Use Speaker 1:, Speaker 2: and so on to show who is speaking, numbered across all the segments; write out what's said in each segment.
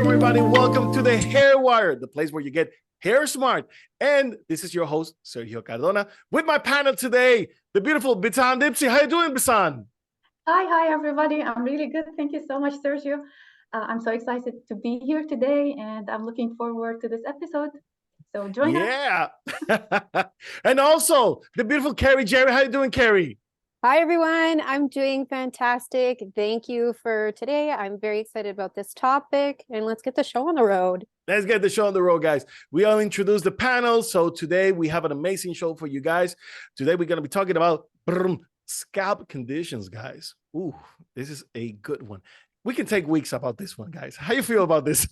Speaker 1: welcome everybody. Welcome to the Hair Wire, the place where you get hair smart. And this is your host, Sergio Cardona, with my panel today, the beautiful Bisan Dipsy. How you doing, Bisan?
Speaker 2: Hi, everybody. I'm really good. Thank you so much, Sergio. I'm so excited to be here today, and I'm looking forward to this episode. So join us.
Speaker 1: Yeah. And also the beautiful Carrie Jerry. How you doing, Carrie?
Speaker 3: Hi, everyone. I'm doing fantastic. Thank you for today. I'm very excited about this topic, and let's get the show on the road.
Speaker 1: Let's get the show on the road, guys. We all introduced the panel. So today we have an amazing show for you guys. Today we're going to be talking about scalp conditions, guys. Ooh, this is a good one. We can take weeks about this one, guys. How you feel about this?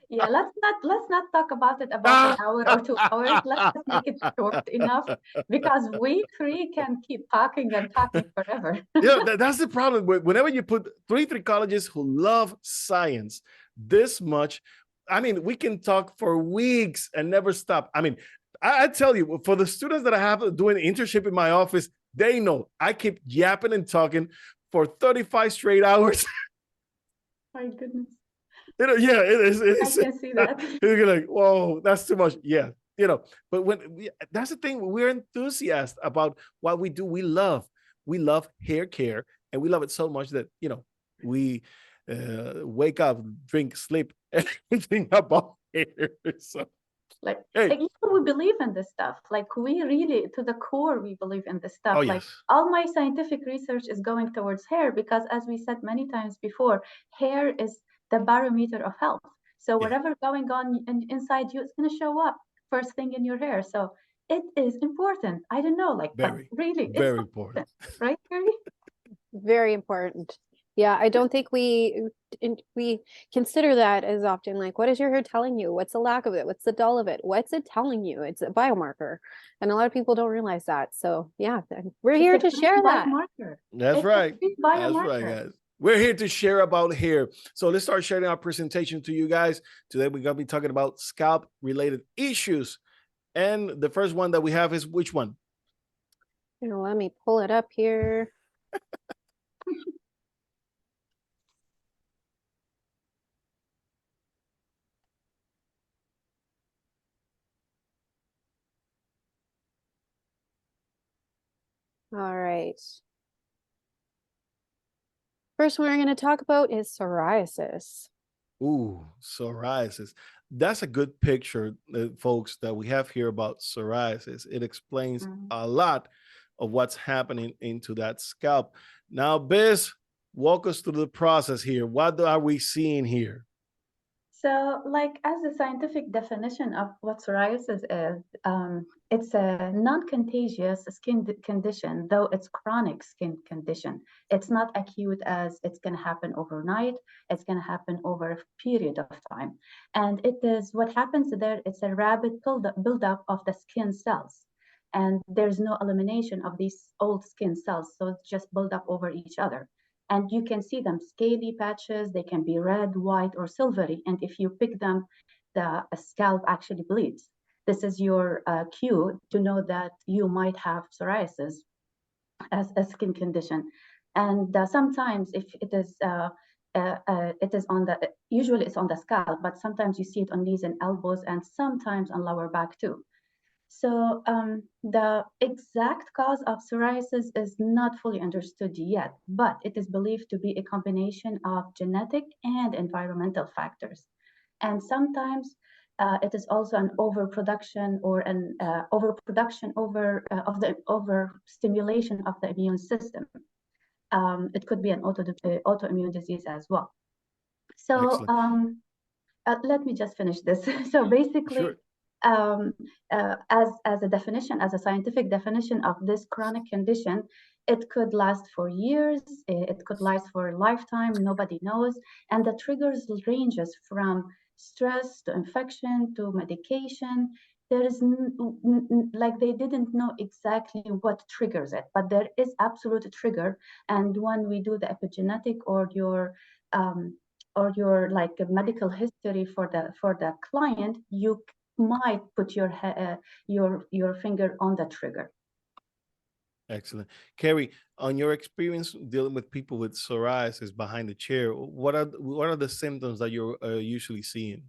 Speaker 2: Yeah, let's not talk about it about an hour or 2 hours. Let's just make it short enough, because we three can keep talking and talking forever.
Speaker 1: Yeah, that's the problem. Whenever you put three psychologists who love science this much, I mean, we can talk for weeks and never stop. I mean, I tell you, for the students that I have doing internship in my office, they know I keep yapping and talking for 35 straight hours.
Speaker 2: My goodness.
Speaker 1: Yeah, it is.
Speaker 2: I can see that.
Speaker 1: You're like, whoa, that's too much. Yeah, but that's the thing. We're enthusiasts about what we do. We love hair care, and we love it so much that we wake up, drink, sleep, everything about hair. So,
Speaker 2: like we believe in this stuff. Like, we really, to the core, we believe in this stuff.
Speaker 1: Oh,
Speaker 2: like,
Speaker 1: yes.
Speaker 2: all my scientific research is going towards hair, because, as we said many times before, hair is the barometer of health. So whatever going on inside you, it's going to show up first thing in your hair. So it is important. I don't know, like,
Speaker 1: very,
Speaker 2: but really,
Speaker 1: very
Speaker 2: it's
Speaker 1: important,
Speaker 2: right, Carrie?
Speaker 3: Very important. Yeah, I don't think we consider that as often. Like, what is your hair telling you? What's the lack of it? What's the dull of it? What's it telling you? It's a biomarker, and a lot of people don't realize that. So yeah, we're here to share that.
Speaker 1: That's right. That's right, guys. We're here to share about hair. So let's start sharing our presentation to you guys. Today we're going to be talking about scalp related issues. And the first one that we have is which one?
Speaker 3: Let me pull it up here. All right. First one we're going to talk about is psoriasis.
Speaker 1: Ooh, psoriasis. That's a good picture, folks, that we have here about psoriasis. It explains a lot of what's happening into that scalp. Now, Biz, walk us through the process here. What are we seeing here?
Speaker 2: So, like, as the scientific definition of what psoriasis is, it's a non-contagious skin condition, though it's chronic skin condition. It's not acute, as it's going to happen overnight. It's going to happen over a period of time. And it is what happens there. It's a rapid buildup of the skin cells. And there's no elimination of these old skin cells. So it's just build up over each other. And you can see them, scaly patches. They can be red, white, or silvery. And if you pick them, the scalp actually bleeds. This is your cue to know that you might have psoriasis as a skin condition. And sometimes, if it is usually it's on the scalp, but sometimes you see it on knees and elbows, and sometimes on lower back too. So the exact cause of psoriasis is not fully understood yet, but it is believed to be a combination of genetic and environmental factors. And sometimes it is also an overproduction or an overproduction of the overstimulation of the immune system. It could be an autoimmune disease as well. So let me just finish this. So basically,
Speaker 1: sure.
Speaker 2: As a definition, as a scientific definition of this chronic condition, it could last for years, it could last for a lifetime, nobody knows. And the triggers ranges from stress to infection to medication. There is like, they didn't know exactly what triggers it, but there is absolute trigger. And when we do the epigenetic or your like medical history for the client, you might put your finger on the trigger.
Speaker 1: Excellent. Carrie, on your experience dealing with people with psoriasis behind the chair, what are the symptoms that you're usually seeing?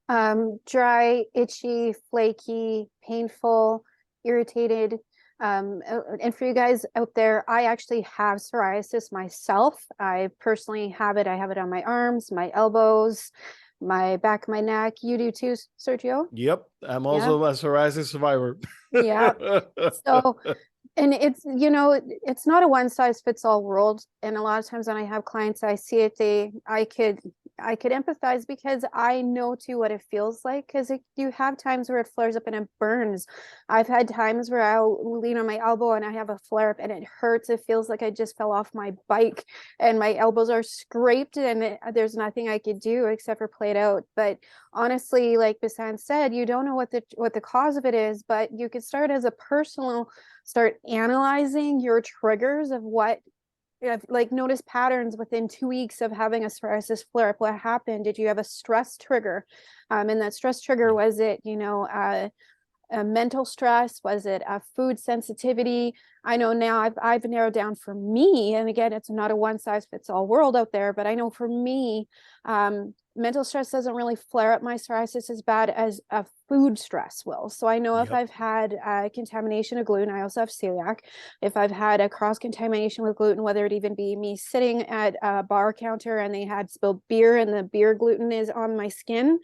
Speaker 3: Dry, itchy, flaky, painful, irritated. And for you guys out there, I actually have psoriasis myself. I personally have it. I have it on my arms, my elbows, my back of my neck. You do too, Sergio?
Speaker 1: Yep, I'm
Speaker 3: Yeah.
Speaker 1: also a psoriasis survivor.
Speaker 3: Yeah. So, and it's, it's not a one size fits all world. And a lot of times when I have clients, I see it, I could empathize because I know too what it feels like. Because you have times where it flares up and it burns. I've had times where I'll lean on my elbow and I have a flare up and it hurts. It feels like I just fell off my bike and my elbows are scraped and there's nothing I could do except for play it out. But honestly, like Bisan said, you don't know what the cause of it is, but you could start as a personal, start analyzing your triggers of what, like, notice patterns within 2 weeks of having a psoriasis flare up. What happened? Did you have a stress trigger? And that stress trigger, was it, a mental stress? Was it a food sensitivity? I know now I've narrowed down for me, and again, it's not a one size fits all world out there, but I know for me, mental stress doesn't really flare up my psoriasis as bad as a food stress will. So I know if
Speaker 1: Yep.
Speaker 3: I've had contamination of gluten, I also have celiac. If I've had a cross contamination with gluten, whether it even be me sitting at a bar counter and they had spilled beer and the beer gluten is on my skin,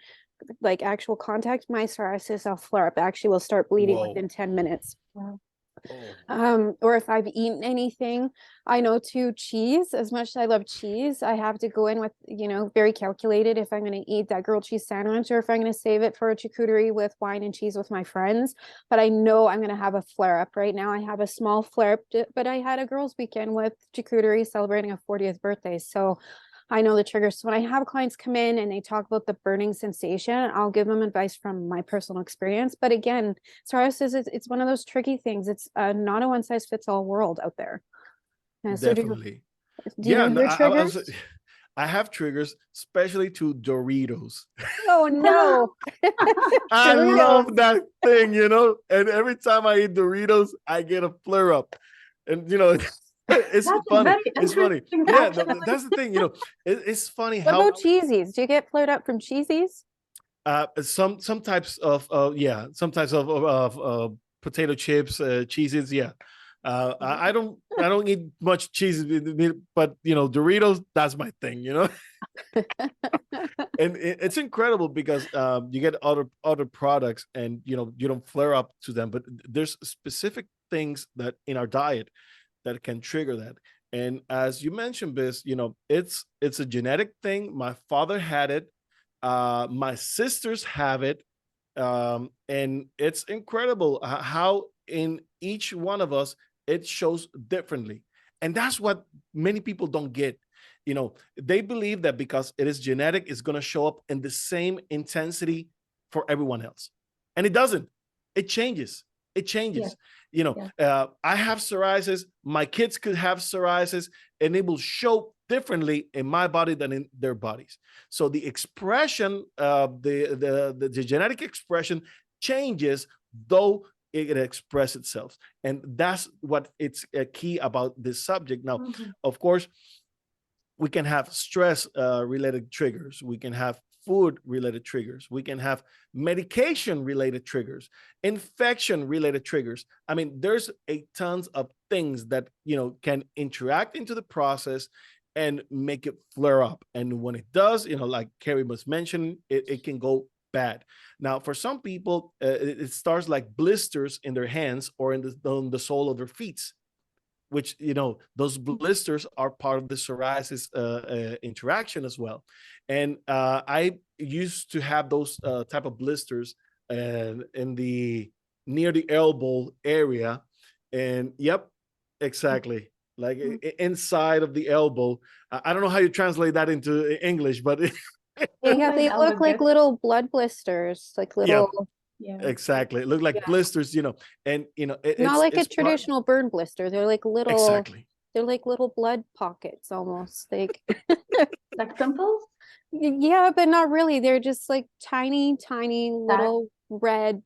Speaker 3: like actual contact, my psoriasis, I'll flare up. Actually, will start bleeding
Speaker 1: Whoa.
Speaker 3: within 10 minutes.
Speaker 2: Wow.
Speaker 1: Oh.
Speaker 3: Or if I've eaten anything, I know too, cheese, as much as I love cheese, I have to go in with, very calculated if I'm going to eat that grilled cheese sandwich or if I'm going to save it for a charcuterie with wine and cheese with my friends. But I know I'm going to have a flare up. Right now I have a small flare up, but I had a girls' weekend with charcuterie celebrating a 40th birthday. So I know the triggers. So when I have clients come in and they talk about the burning sensation, I'll give them advice from my personal experience. But again, psoriasis it's one of those tricky things. It's not a one size fits all world out there. So
Speaker 1: Definitely.
Speaker 3: do you
Speaker 1: Yeah,
Speaker 3: know
Speaker 1: no,
Speaker 3: your
Speaker 1: I was,
Speaker 3: triggers?
Speaker 1: I have triggers, especially to Doritos.
Speaker 3: Oh no.
Speaker 1: I
Speaker 3: Doritos.
Speaker 1: love that thing, and every time I eat Doritos, I get a flare up. And, it's
Speaker 2: That's a
Speaker 1: funny.
Speaker 2: very
Speaker 1: It's funny.
Speaker 2: interesting
Speaker 1: Yeah,
Speaker 2: reaction.
Speaker 1: that's the thing, it's funny
Speaker 3: What
Speaker 1: how
Speaker 3: about cheesies? Do you get flared up from cheesies?
Speaker 1: some types of some types of potato chips, cheeses, yeah. I don't eat much cheese, but Doritos, that's my thing, and it's incredible because you get other products and you don't flare up to them, but there's specific things that in our diet that can trigger that. And as you mentioned, Biz, it's a genetic thing. My father had it, my sisters have it, and it's incredible how in each one of us it shows differently. And that's what many people don't get. They believe that because it is genetic, it's going to show up in the same intensity for everyone else, and it doesn't. It changes. It changes. I have psoriasis, my kids could have psoriasis, and it will show differently in my body than in their bodies. So the expression, the genetic expression changes, though it expresses itself. And that's what it's key about this subject. Now, of course, we can have stress related triggers. We can have food related triggers. We can have medication related triggers, infection related triggers. I mean, there's a tons of things that, can interact into the process and make it flare up. And when it does, like Carrie was mentioning, it can go bad. Now, for some people, it starts like blisters in their hands or on the sole of their feet, which those blisters are part of the psoriasis interaction as well. And I used to have those type of blisters in the near the elbow area. And yep, exactly, like inside of the elbow. I don't know how you translate that into English, but
Speaker 3: Yeah, they look like little blood blisters, like
Speaker 1: yeah,
Speaker 3: little.
Speaker 2: Yeah.
Speaker 1: exactly, it looked like
Speaker 3: Yeah.
Speaker 1: blisters, and
Speaker 3: Not like a
Speaker 1: it's
Speaker 3: traditional burn blister. They're like little,
Speaker 1: exactly.
Speaker 3: they're like little blood pockets almost. Like
Speaker 2: Like pimples?
Speaker 3: yeah, but not really. They're just like tiny, tiny little red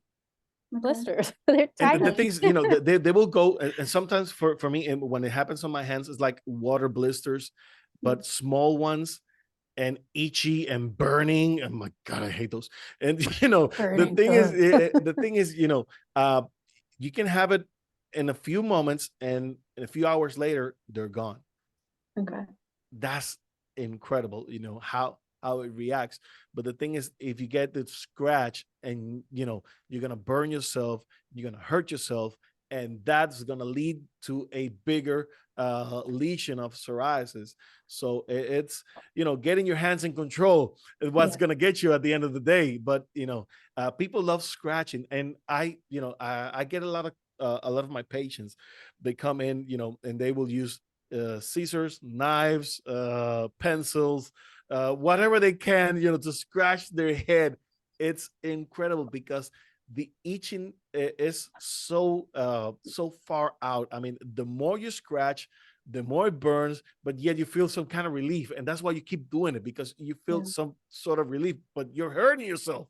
Speaker 3: blisters. They're
Speaker 1: And the
Speaker 3: tiny.
Speaker 1: things, you know, they will go, and sometimes for me, and when it happens on my hands, it's like water blisters, but small ones and itchy and burning. Oh my God, I hate those. And you know,
Speaker 3: Burning. Ugh.
Speaker 1: the thing is, you know, you can have it in a few moments, and a few hours later, they're gone.
Speaker 2: Okay.
Speaker 1: That's incredible, you know, how it reacts. But the thing is, if you get the scratch, and you know, you're gonna burn yourself, you're gonna hurt yourself, and that's gonna lead to a bigger lesion of psoriasis. So it's, you know, getting your hands in control is what's
Speaker 2: Yeah.
Speaker 1: gonna get you at the end of the day. But you know, people love scratching, and you know, I get a lot of my patients, they come in, you know, and they will use scissors, knives, pencils, whatever they can, you know, to scratch their head. It's incredible because the itching is so far out. I mean, the more you scratch, the more it burns, but yet you feel some kind of relief, and that's why you keep doing it, because you feel some sort of relief, but you're hurting yourself.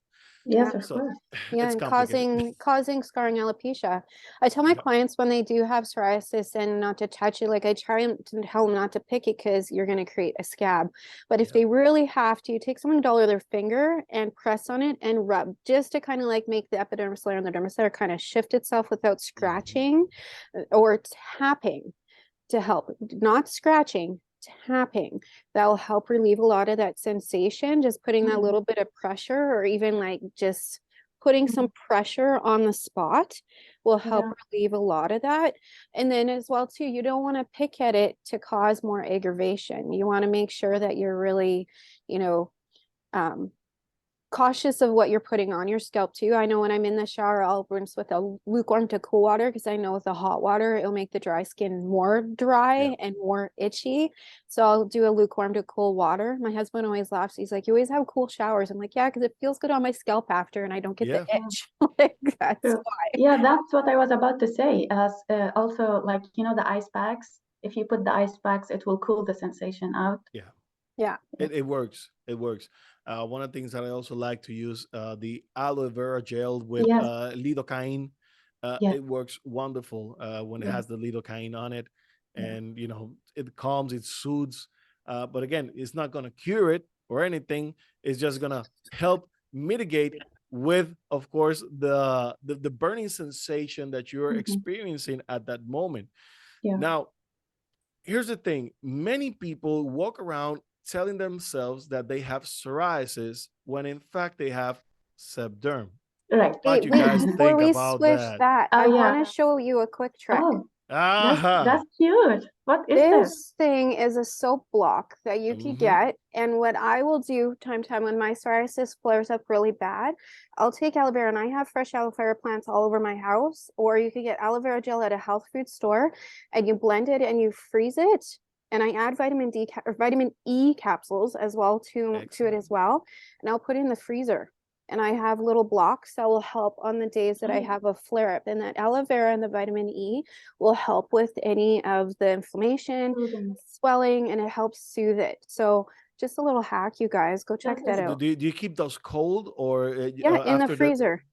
Speaker 2: Yes, of
Speaker 1: So
Speaker 2: course.
Speaker 3: Yeah,
Speaker 1: it's
Speaker 3: and
Speaker 1: complicated.
Speaker 3: causing scarring alopecia. I tell my clients when they do have psoriasis and not to touch it, like I try to tell them not to pick it because you're going to create a scab. But if they really have to, take someone dollar their finger and press on it and rub, just to kind of like make the epidermis layer and the dermis layer kind of shift itself without scratching, or tapping to help, not scratching, tapping. That'll help relieve a lot of that sensation, just putting that little bit of pressure, or even like just putting some pressure on the spot will help relieve a lot of that. And then as well too, you don't want to pick at it to cause more aggravation. You want to make sure that you're really, you know, cautious of what you're putting on your scalp too. I know when I'm in the shower, I'll rinse with a lukewarm to cool water, because I know with the hot water, it'll make the dry skin more dry and more itchy. So I'll do a lukewarm to cool water. My husband always laughs. He's like, you always have cool showers. I'm like, yeah, because it feels good on my scalp after, and I don't get the itch. Like, that's why.
Speaker 2: Yeah, that's what I was about to say. As also, like, you know, the ice packs, if you put the ice packs, it will cool the sensation out.
Speaker 3: Yeah.
Speaker 1: It works. It works. One of the things that I also like to use, the aloe vera gel with lidocaine. It works wonderful when it has the lidocaine on it, and you know, it calms, it soothes. But again, it's not going to cure it or anything. It's just going to help mitigate with, of course, the burning sensation that you're experiencing at that moment. Now, here's the thing: many people walk around telling themselves that they have psoriasis when in fact they have Seb Derm.
Speaker 2: Right.
Speaker 1: What you guys
Speaker 3: Before
Speaker 1: think
Speaker 3: we
Speaker 1: about
Speaker 3: switch that, I want to show you a quick trick.
Speaker 2: Oh, that's cute. What is
Speaker 3: This thing is a soap block that you can get. And what I will do time to time when my psoriasis flares up really bad, I'll take aloe vera, and I have fresh aloe vera plants all over my house, or you can get aloe vera gel at a health food store, and you blend it and you freeze it. And I add vitamin D or vitamin E capsules as well to it as well. And I'll put it in the freezer. And I have little blocks that will help on the days that I have a flare up. And that aloe vera and the vitamin E will help with any of the inflammation, swelling, and it helps soothe it. So just a little hack, you guys, go check that out.
Speaker 1: Do you keep those cold, or
Speaker 3: in the
Speaker 1: after
Speaker 3: freezer?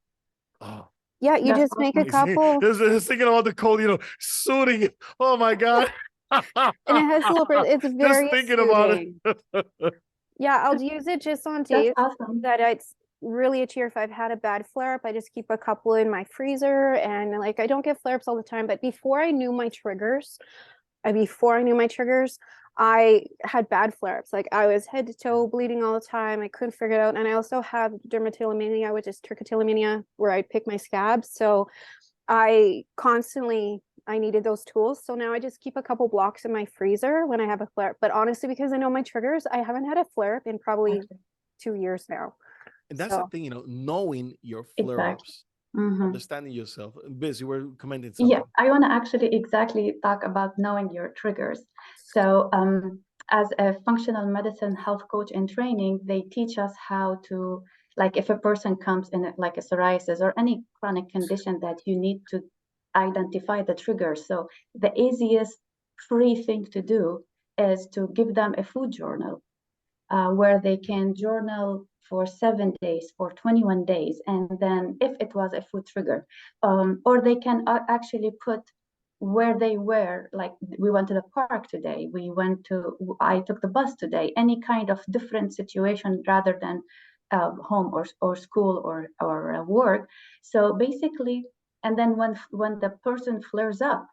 Speaker 1: Oh,
Speaker 3: yeah, you just make a couple.
Speaker 1: Just thinking about the cold, you know, soothing. Oh my God.
Speaker 3: And it has a little bit, it's very
Speaker 1: just thinking
Speaker 3: soothing.
Speaker 1: about it.
Speaker 3: Yeah, I'll use it just on days that it's really itchy, or if I've had a bad flare up, I just keep a couple in my freezer. And like, I don't get flare ups all the time, but before I knew my triggers, I had bad flare ups. Like, I was head to toe bleeding all the time. I couldn't figure it out. And I also have dermatillomania, which is trichotillomania, where I pick my scabs. So I needed those tools. So now I just keep a couple blocks in my freezer when I have a flare up. But honestly, because I know my triggers, I haven't had a flare up in probably 2 years now.
Speaker 1: And that's the thing, you know, knowing your flare-ups, understanding yourself. Biz, you were commenting something.
Speaker 2: Yeah, I want to actually exactly talk about knowing your triggers. So as a functional medicine health coach in training, they teach us how to, like, if a person comes in like a psoriasis or any chronic condition, that you need to identify the triggers. So the easiest free thing to do is to give them a food journal. where they can journal for 7 days, for 21 days, and then if it was a food trigger, or they can actually put where they were, like we went to the park today, I took the bus today, any kind of different situation rather than home or school or work. So basically, and then when the person flares up,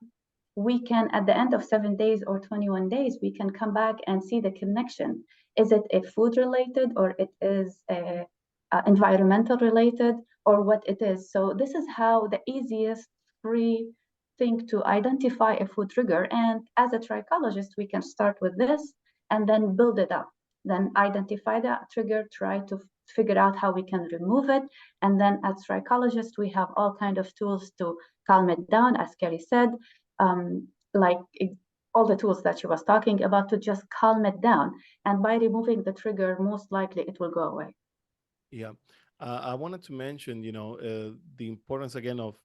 Speaker 2: we can, at the end of 7 days or 21 days, we can come back and see the connection. Is it a food related, or it is a environmental related, or what it is? So this is how the easiest free thing to identify a food trigger. And as a trichologist, we can start with this and then build it up. Then identify the trigger, try to figure out how we can remove it. And then as trichologists, we have all kind of tools to calm it down, as Kelly said, like all the tools that she was talking about to just calm it down. And by removing the trigger, most likely it will go away.
Speaker 1: Yeah. I wanted to mention, the importance again of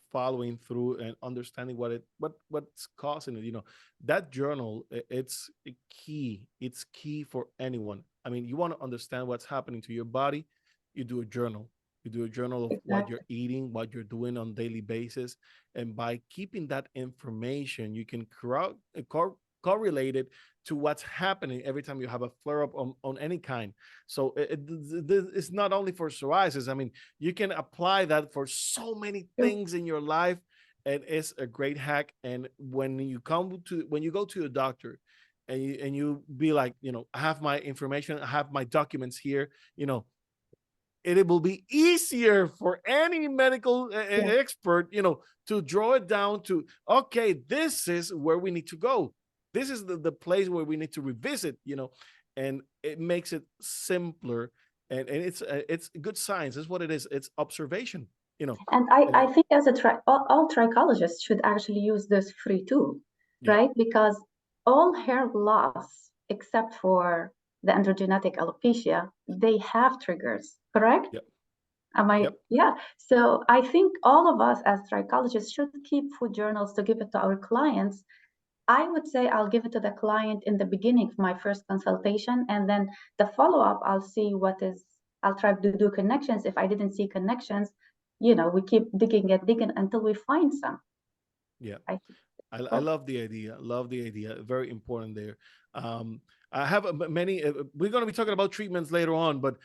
Speaker 1: following through and understanding what's causing it. That journal, it's a key. It's key for anyone. I mean, you want to understand what's happening to your body, you do a journal. You do a journal of what you're eating, what you're doing on a daily basis. And by keeping that information, you can correlate it to what's happening every time you have a flare up on any kind. So it's not only for psoriasis. I mean, you can apply that for so many things in your life. And it's a great hack. And when you go to your doctor and you be like, I have my information, I have my documents here, it will be easier for any medical expert, to draw it down to, okay, this is where we need to go. This is the place where we need to revisit, and it makes it simpler. And it's good science. That's what it is. It's observation,
Speaker 2: And I think as all trichologists should actually use this free tool, right? Because all hair loss, except for the androgenetic alopecia, they have triggers, correct?
Speaker 1: Yep.
Speaker 2: Am I? Yep. Yeah. So I think all of us as trichologists should keep food journals to give it to our clients. I would say I'll give it to the client in the beginning of my first consultation, and then the follow-up, I'll try to do connections. If I didn't see connections, we keep digging until we find some.
Speaker 1: Yeah. I love the idea. Love the idea. Very important there. I have many. We're going to be talking about treatments later on, but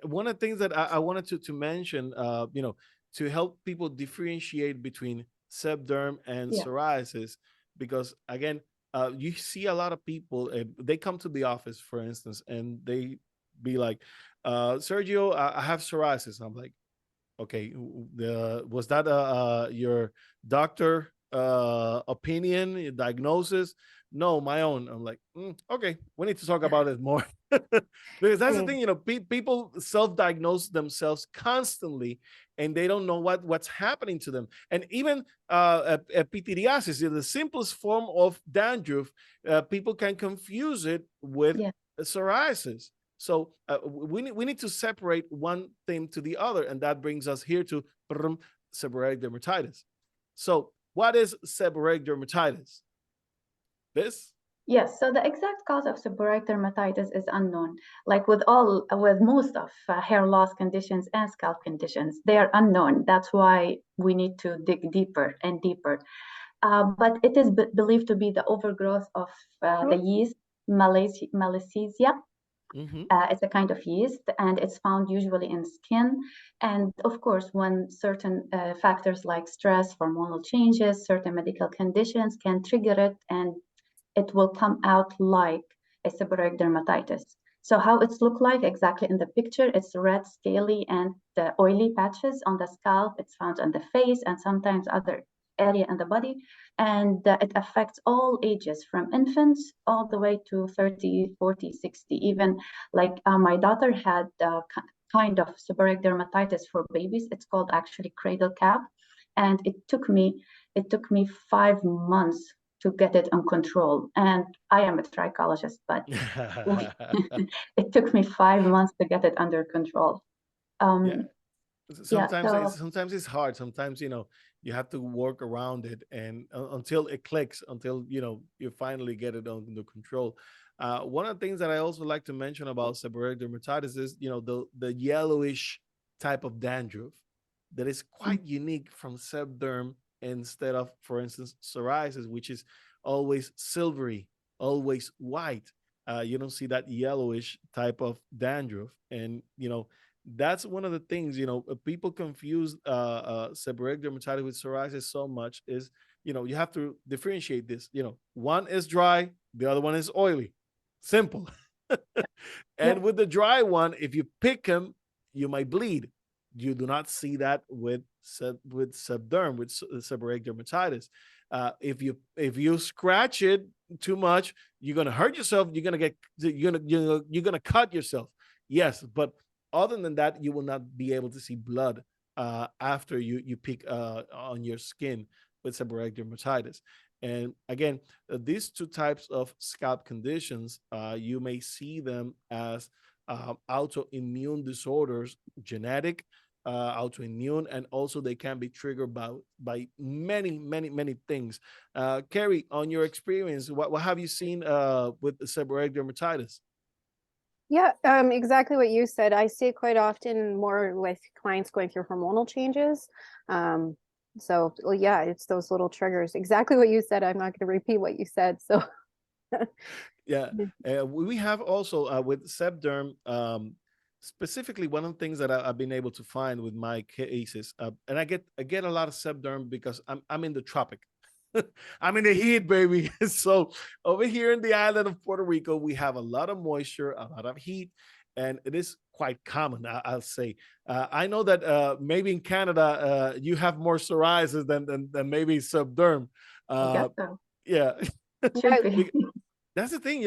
Speaker 1: one of the things that I wanted to mention, to help people differentiate between Seb Derm and psoriasis, because again, you see a lot of people. They come to the office, for instance, and they be like, "Sergio, I have psoriasis." I'm like, "Okay, was that your doctor?" Opinion, diagnosis? No, my own. I'm like, okay, we need to talk about it more. Because that's the thing, people self-diagnose themselves constantly, and they don't know what's happening to them. And even pityriasis, the simplest form of dandruff, people can confuse it with psoriasis. So we need to separate one thing to the other, and that brings us here to seborrheic dermatitis. So what is seborrheic dermatitis? This?
Speaker 2: Yes, so the exact cause of seborrheic dermatitis is unknown. Like with most of hair loss conditions and scalp conditions, they are unknown. That's why we need to dig deeper and deeper. But it is believed to be the overgrowth of the yeast Malassezia. It's a kind of yeast, and it's found usually in skin. And of course, when certain factors like stress, hormonal changes, certain medical conditions can trigger it, and it will come out like a seborrheic dermatitis. So how it's look like exactly in the picture, it's red, scaly, and the oily patches on the scalp. It's found on the face and sometimes other area in the body. And it affects all ages, from infants all the way to 30, 40, 60. Even like my daughter had kind of seborrheic dermatitis for babies. It's called actually cradle cap. And it took me 5 months to get it on control. And I am a trichologist, but it took me 5 months to get it under control.
Speaker 1: Sometimes it's hard. Sometimes, you have to work around it, and until it clicks, until, you finally get it under control. One of the things that I also like to mention about seborrheic dermatitis is, the yellowish type of dandruff that is quite unique from Seb Derm instead of, for instance, psoriasis, which is always silvery, always white. You don't see that yellowish type of dandruff. And, that's one of the things, people confuse seborrheic dermatitis with psoriasis so much is, you have to differentiate this. One is dry, the other one is oily. Simple. And
Speaker 2: Yeah.
Speaker 1: with the dry one, if you pick them, you might bleed. You do not see that with sebderm, with seborrheic dermatitis. If you scratch it too much, you're gonna hurt yourself. You're gonna cut yourself. Yes, but other than that, you will not be able to see blood after you pick on your skin with seborrheic dermatitis. And again, these two types of scalp conditions, you may see them as autoimmune disorders, genetic, autoimmune, and also they can be triggered by many, many, many things. Carrie, on your experience, what have you seen with the seborrheic dermatitis?
Speaker 3: Yeah, exactly what you said. I see it quite often more with clients going through hormonal changes. So, well, yeah, it's those little triggers. Exactly what you said. I'm not going to repeat what you said. So,
Speaker 1: Yeah, we have also with sebderm, specifically one of the things that I've been able to find with my cases, and I get a lot of sebderm because I'm in the tropic. I'm in the heat, baby. So over here in the island of Puerto Rico, we have a lot of moisture, a lot of heat, and it is quite common. I'll say. I know that maybe in Canada you have more psoriasis than maybe sebderm.
Speaker 2: I guess
Speaker 1: Uh,
Speaker 2: so.
Speaker 1: yeah.
Speaker 2: Should be.
Speaker 1: That's the thing,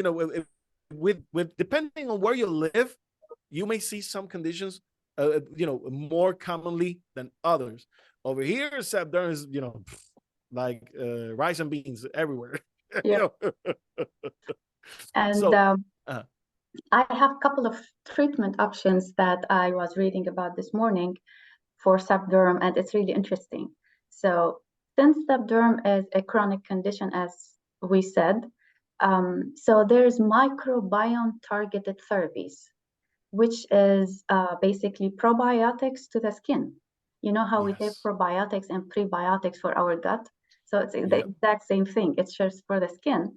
Speaker 1: with depending on where you live, you may see some conditions, more commonly than others. Over here, Sebderm is, like rice and beans everywhere.
Speaker 2: Yeah. And
Speaker 1: So, uh,
Speaker 2: I have a couple of treatment options that I was reading about this morning for sebderm, and it's really interesting. So, since sebderm is a chronic condition, as we said, so there's microbiome targeted therapies, which is basically probiotics to the skin. You know how we give
Speaker 1: yes,
Speaker 2: probiotics and prebiotics for our gut? So it's the
Speaker 1: yeah,
Speaker 2: exact same thing. It's just for the skin.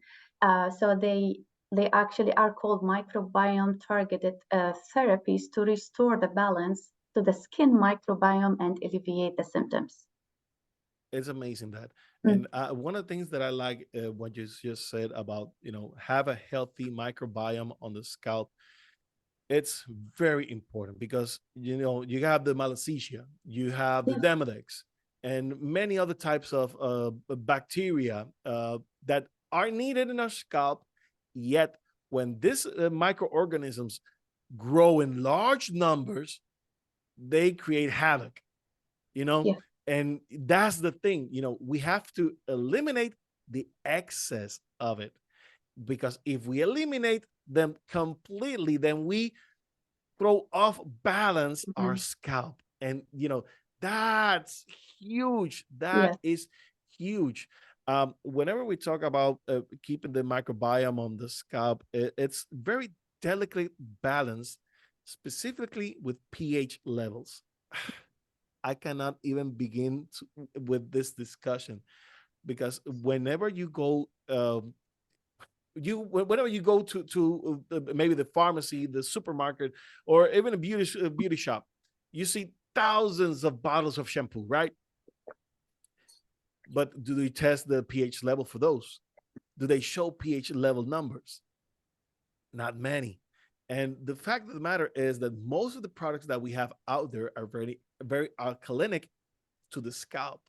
Speaker 2: So they actually are called microbiome targeted therapies to restore the balance to the skin microbiome and alleviate the symptoms.
Speaker 1: it's amazing that.
Speaker 2: Mm.
Speaker 1: And one of the things that I like what you just said about, have a healthy microbiome on the scalp. It's very important because you have the malassezia, you have the
Speaker 2: Yeah.
Speaker 1: demodex, and many other types of bacteria that are needed in our scalp. Yet, when these microorganisms grow in large numbers, they create havoc. You know,
Speaker 2: Yeah.
Speaker 1: and that's the thing. We have to eliminate the excess of it, because if we eliminate them completely, then we throw off balance our
Speaker 2: Mhm.
Speaker 1: scalp. And that's huge. That
Speaker 2: Yes.
Speaker 1: is huge. Whenever we talk about keeping the microbiome on the scalp, it's very delicately balanced, specifically with pH levels. I cannot even begin with this discussion, because whenever you go whenever you go to maybe the pharmacy, the supermarket, or even a beauty shop, you see thousands of bottles of shampoo, right? But do they test the pH level for those? Do they show pH level numbers? Not many. And the fact of the matter is that most of the products that we have out there are very, very alkalinic to the scalp.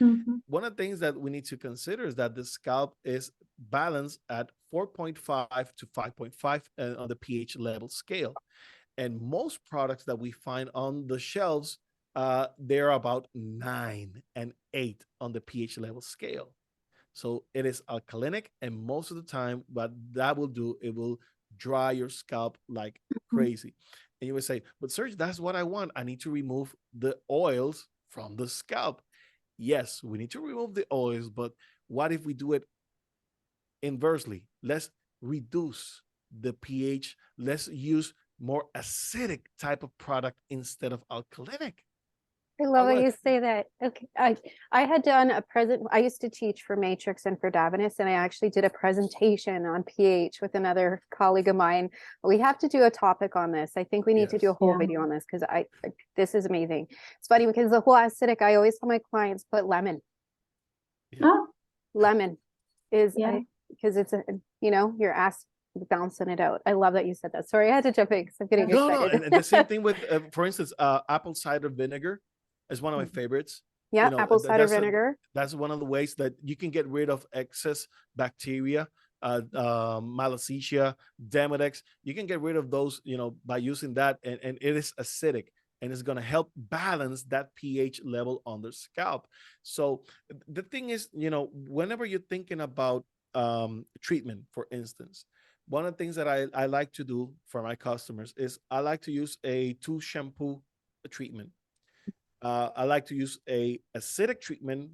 Speaker 2: Mhm.
Speaker 1: One of the things that we need to consider is that the scalp is balanced at 4.5 to 5.5 on the pH level scale. And most products that we find on the shelves, they're about 9 and 8 on the pH level scale. So it is alkalinic, and most of the time, what that will do, it will dry your scalp like
Speaker 2: Mhm.
Speaker 1: crazy. And you would say, but Serge, that's what I want. I need to remove the oils from the scalp. Yes, we need to remove the oils, but what if we do it inversely? Let's reduce the pH. Let's use more acidic type of product instead of alkalinic.
Speaker 3: I love that you say that. Okay, I had done a present. I used to teach for Matrix and for Davines, and I actually did a presentation on pH with another colleague of mine. We have to do a topic on this. I think we need to do a whole video on this because this is amazing. It's funny because the whole acidic, I always tell my clients put lemon.
Speaker 2: Oh,
Speaker 3: Lemon is because it's a, you know, your acid balancing it out. I love that you said that. Sorry, I had to jump in because I'm getting excited.
Speaker 1: No, and the same thing with, for instance, apple cider vinegar is one of my favorites.
Speaker 3: Yeah,
Speaker 1: you know,
Speaker 3: apple cider vinegar.
Speaker 1: That's one of the ways that you can get rid of excess bacteria, Malassezia, Demodex. You can get rid of those, you know, by using that, and it is acidic, and it's going to help balance that pH level on the scalp. So the thing is, you know, whenever you're thinking about treatment, for instance, one of the things that I like to do for my customers is I like to use a 2 shampoo treatment. I like to use a acidic treatment,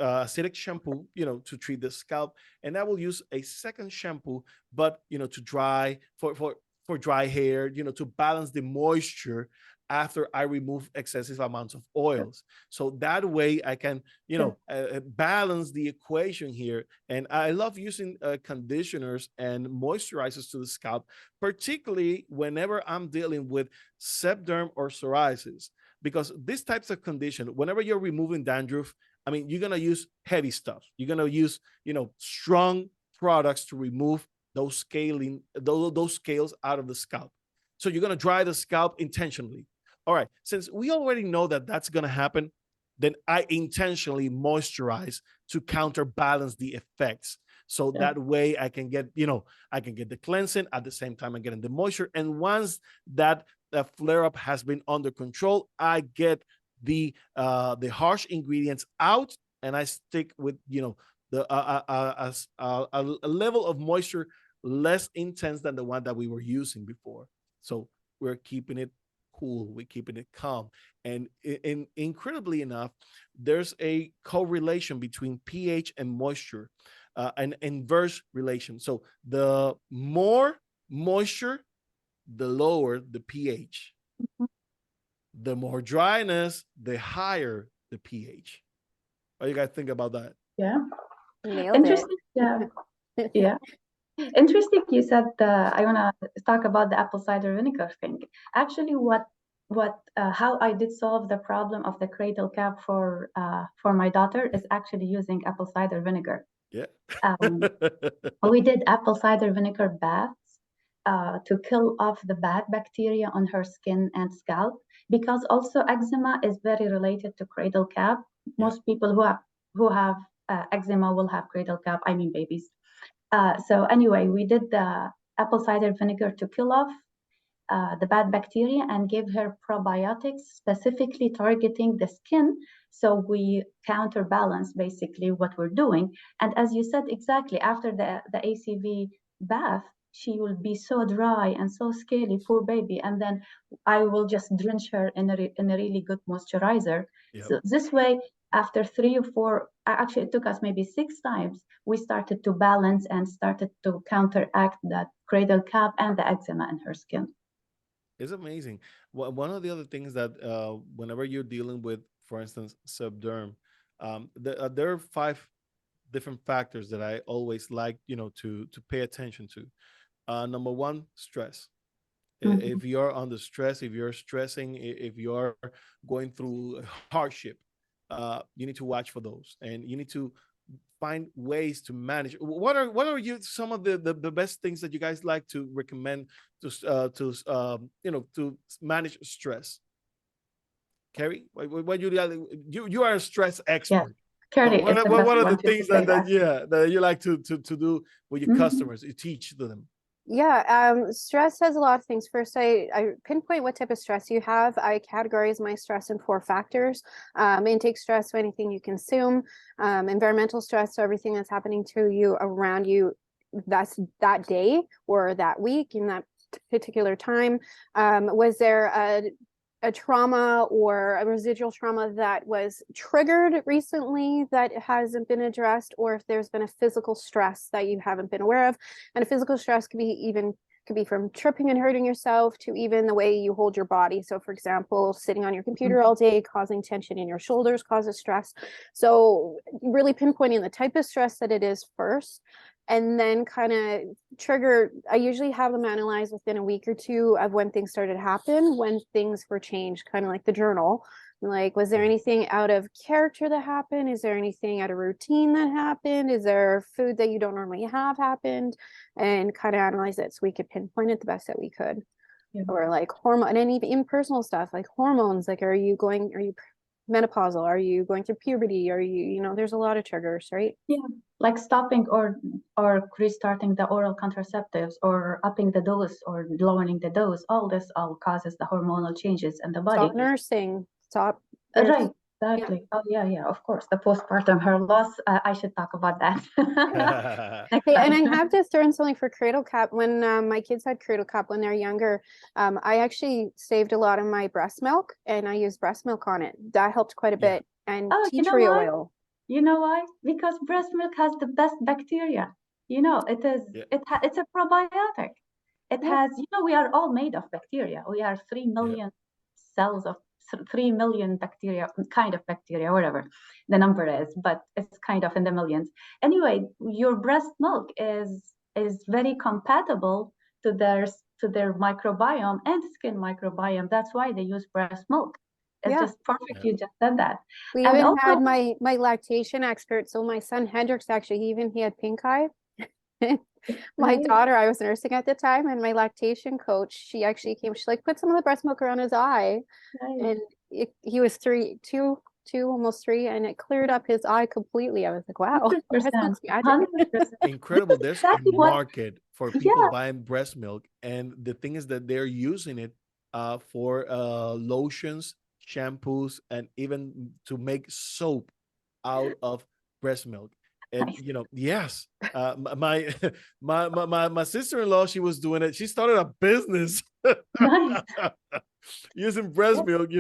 Speaker 1: acidic shampoo, you know, to treat the scalp, and I will use a second shampoo, but you know, to dry for dry hair, you know, to balance the moisture after I remove excessive amounts of oils. So that way I can, you know, balance the equation here. And I love using conditioners and moisturizers to the scalp, particularly whenever I'm dealing with Seb Derm or psoriasis. Because these types of condition, whenever you're removing dandruff, I mean, you're going to use heavy stuff. You're going to use, you know, strong products to remove those scales out of the scalp. So you're going to dry the scalp intentionally. All right. Since we already know that that's going to happen, then I intentionally moisturize to counterbalance the effects. So that way I can get, you know, I can get the cleansing at the same time I'm getting the moisture. And once that flare-up has been under control, I get the harsh ingredients out, and I stick with, you know, the a level of moisture less intense than the one that we were using before. So we're keeping it cool, we're keeping it calm. And incredibly enough, there's a correlation between pH and moisture, an inverse relation. So the more moisture, the lower the pH. The more dryness, the higher the pH. What do you guys think about that?
Speaker 2: Yeah.
Speaker 3: Nailed
Speaker 2: Interesting.
Speaker 3: it.
Speaker 2: Yeah. Interesting. You said I want to talk about the apple cider vinegar thing. Actually, how I did solve the problem of the cradle cap for my daughter is actually using apple cider vinegar.
Speaker 1: Yeah.
Speaker 2: We did apple cider vinegar baths to kill off the bad bacteria on her skin and scalp, because also eczema is very related to cradle cap. Most people who have eczema will have cradle cap. I mean, babies. So anyway, we did the apple cider vinegar to kill off the bad bacteria and gave her probiotics specifically targeting the skin. So we counterbalance basically what we're doing. And as you said, exactly after the ACV bath, she will be so dry and so scaly, poor baby. And then I will just drench her in a really good moisturizer.
Speaker 1: Yep.
Speaker 2: So this way, after 3 or 4, actually it took us maybe 6 times, we started to balance and started to counteract that cradle cap and the eczema in her skin.
Speaker 1: It's amazing. One of the other things that whenever you're dealing with, for instance, Seb Derm, there are 5 different factors that I always like, you know, to pay attention to. Number 1, stress. If you're under stress, if you're stressing, if you're going through hardship, you need to watch for those, and you need to find ways to manage. What are you some of the best things that you guys like to recommend to you know, to manage stress? Carrie, what you are a stress expert.
Speaker 2: Yeah. Carrie,
Speaker 1: what are the things that you like to do with your customers? You teach them.
Speaker 3: Yeah, stress has a lot of things. First, I pinpoint what type of stress you have. I categorize my stress in 4 factors. Intake stress, so anything you consume, environmental stress, so everything that's happening to you around you, that's that day or that week in that particular time. Was there a a trauma or a residual trauma that was triggered recently that hasn't been addressed, or if there's been a physical stress that you haven't been aware of. And a physical stress could be from tripping and hurting yourself to even the way you hold your body. So for example, sitting on your computer all day, causing tension in your shoulders causes stress. So really pinpointing the type of stress that it is first, and then kind of trigger. I usually have them analyzed within a week or two of when things started to happen, when things were changed, kind of like the journal. Like, was there anything out of character that happened? Is there anything out of routine that happened? Is there food that you don't normally have happened? And kind of analyze it so we could pinpoint it the best that we could.
Speaker 2: Yeah.
Speaker 3: Or like hormone, and even in personal stuff like hormones, like are you menopausal? Are you going through puberty? Are you, there's a lot of triggers, right?
Speaker 2: Yeah, like stopping or restarting the oral contraceptives, or upping the dose or lowering the dose. All this all causes the hormonal changes in the body.
Speaker 3: Stop nursing. Stop.
Speaker 2: Right, exactly. Oh yeah, of course. The postpartum hair loss. I should talk about that.
Speaker 3: Hey, and I have to throw in something for cradle cap. When my kids had cradle cap when they're younger, I actually saved a lot of my breast milk, and I used breast milk on it. That helped quite a bit. And tea tree oil.
Speaker 2: You know why? Because breast milk has the best bacteria. It is. It's a probiotic. It has. We are all made of bacteria. We are 3 million cells of 3 million bacteria, kind of bacteria, whatever the number is, but it's kind of in the millions. Anyway, your breast milk is very compatible to their microbiome and skin microbiome. That's why they use breast milk. It's just perfect. You just said that.
Speaker 3: We
Speaker 2: And
Speaker 3: even
Speaker 2: also,
Speaker 3: had my lactation expert. So my son Hendrix, actually, he had pink eye. My daughter, I was nursing at the time, and my lactation coach, she actually came, she like put some of the breast milk around his eye, and he was almost 3, and it cleared up his eye completely. I was like, wow, that's
Speaker 2: 100%.
Speaker 1: Incredible. There's
Speaker 2: Exactly
Speaker 1: a market for people buying breast milk, and the thing is that they're using it for lotions, shampoos, and even to make soap out of breast milk. And yes, my my sister-in-law, she was doing it. She started a business using breast milk,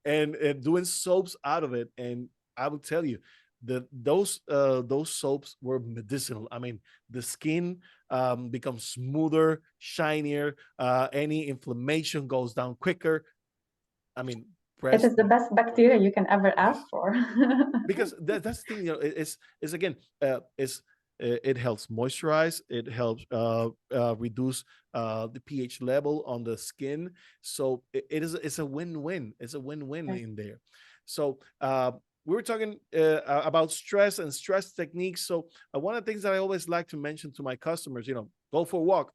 Speaker 1: and doing soaps out of it. And I will tell you that those soaps were medicinal. I mean, the skin becomes smoother, shinier. Any inflammation goes down quicker. I mean,
Speaker 2: it is the best bacteria you can ever ask for.
Speaker 1: Because that's the thing, it's again, it helps moisturize, it helps reduce the pH level on the skin. So it's a win-win. It's a win-win in there. So we were talking about stress and stress techniques. So one of the things that I always like to mention to my customers, go for a walk.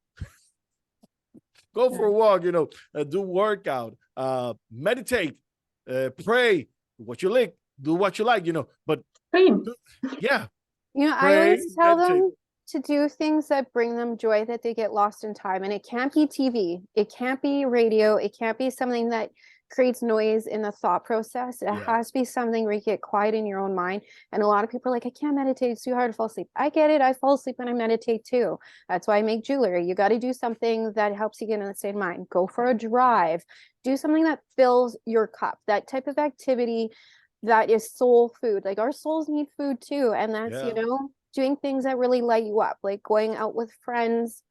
Speaker 1: Go for a walk, do workout, meditate, pray, what you like, do what you like, but
Speaker 2: pray.
Speaker 3: I always tell them to do things that bring them joy, that they get lost in time. And it can't be TV, it can't be radio, it can't be something that creates noise in the thought process. It has to be something where you get quiet in your own mind. And a lot of people are like, I can't meditate, it's too hard to fall asleep. I get it, I fall asleep when I meditate too. That's why I make jewelry. You got to do something that helps you get in the state of mind. Go for a drive, do something that fills your cup, that type of activity that is soul food. Like, our souls need food too, and that's doing things that really light you up, like going out with friends,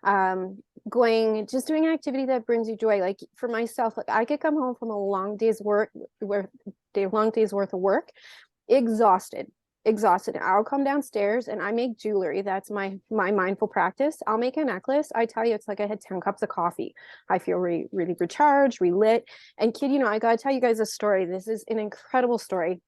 Speaker 3: doing an activity that brings you joy. Like for myself, like I could come home from a long day's worth of work, exhausted. I'll come downstairs and I make jewelry. That's my mindful practice. I'll make a necklace. I tell you, it's like I had 10 cups of coffee. I feel really recharged, relit. And kid, I gotta tell you guys a story. This is an incredible story.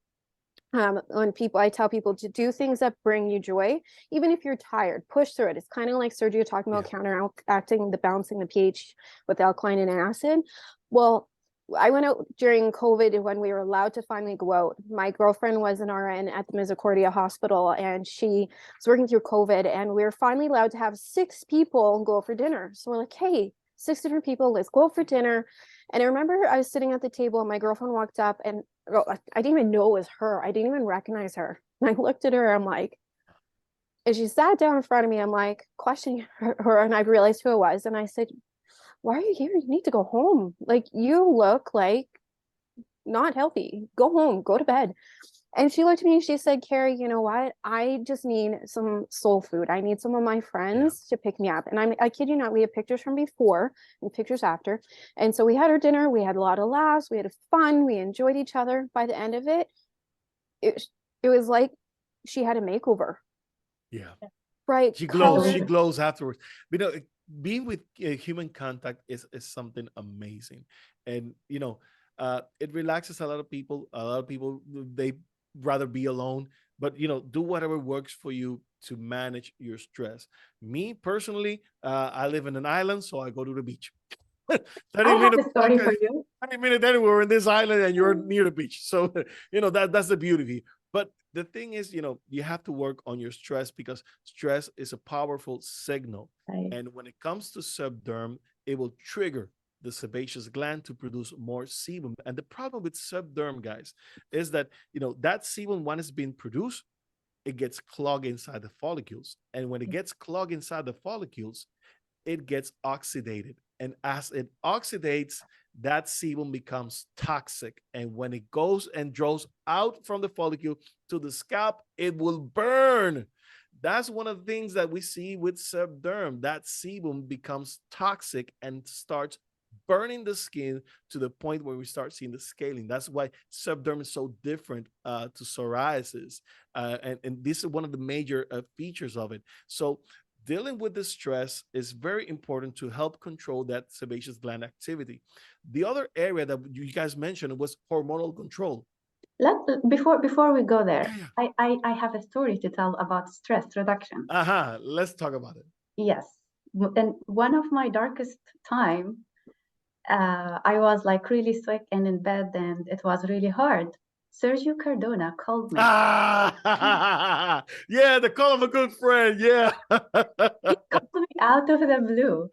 Speaker 3: I tell people to do things that bring you joy, even if you're tired, push through it. It's kind of like Sergio talking about counteracting, balancing the pH with alkaline and acid. Well, I went out during COVID when we were allowed to finally go out. My girlfriend was an RN at the Misericordia Hospital, and she was working through COVID, and we were finally allowed to have 6 people go for dinner. So we're like, hey, 6 different people, let's go for dinner. And I remember I was sitting at the table and my girlfriend walked up, and I didn't even know it was her. I didn't even recognize her. And I looked at her, I'm like, and she sat down in front of me, I'm like questioning her, and I realized who it was. And I said, why are you here? You need to go home. Like, you look like not healthy. Go home, go to bed. And she looked at me and she said, Carrie, you know what? I just need some soul food. I need some of my friends to pick me up. And I kid you not, we have pictures from before and pictures after. And so we had our dinner, we had a lot of laughs, we had fun, we enjoyed each other. By the end of it, it was like she had a makeover.
Speaker 1: Yeah.
Speaker 3: Bright
Speaker 1: She
Speaker 3: color.
Speaker 1: glows afterwards. You know, being with human contact is something amazing. And, you know, it relaxes a lot of people. A lot of people, they rather be alone, but, you know, do whatever works for you to manage your stress. Me personally, I live in an island, so I go to the beach. 30
Speaker 2: I have
Speaker 1: minutes
Speaker 2: a story for you.
Speaker 1: 30 minutes anywhere in this island and you're near the beach. So, you know, that's the beauty of it. But the thing is, you know, you have to work on your stress because stress is a powerful signal.
Speaker 2: Right.
Speaker 1: And when it comes to Seb Derm, it will trigger the sebaceous gland to produce more sebum. And the problem with Seb Derm, guys, is that, you know, that sebum, when it's being produced, it gets clogged inside the follicles. And when it gets clogged inside the follicles, it gets oxidated. And as it oxidates, that sebum becomes toxic. And when it goes and draws out from the follicle to the scalp, it will burn. That's one of the things that we see with Seb Derm. That sebum becomes toxic and starts burning the skin to the point where we start seeing the scaling. That's why Seb Derm is so different to psoriasis. And this is one of the major features of it. So dealing with the stress is very important to help control that sebaceous gland activity. The other area that you guys mentioned was hormonal control.
Speaker 2: Before we go there,
Speaker 1: Yeah.
Speaker 2: I have a story to tell about stress reduction.
Speaker 1: Let's talk about it.
Speaker 2: Yes. In one of my darkest time, I was like really sick and in bed, and it was really hard. Sergio Cardona called me.
Speaker 1: Yeah, the call of a good friend. Yeah.
Speaker 2: He called me out of the blue.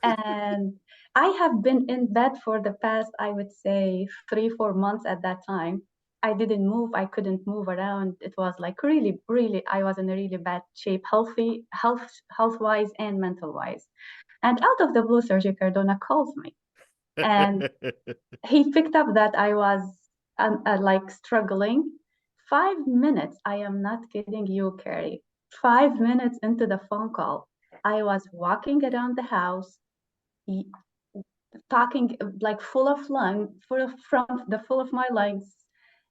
Speaker 2: And I have been in bed for the past, I would say, 3-4 months at that time. I didn't move. I couldn't move around. It was like really, really, I was in a really bad shape, health-wise and mental-wise. And out of the blue, Sergio Cardona calls me. And he picked up that I was like struggling. 5 minutes, I am not kidding you, Carrie. 5 minutes into the phone call, I was walking around the house, talking like full of my lungs,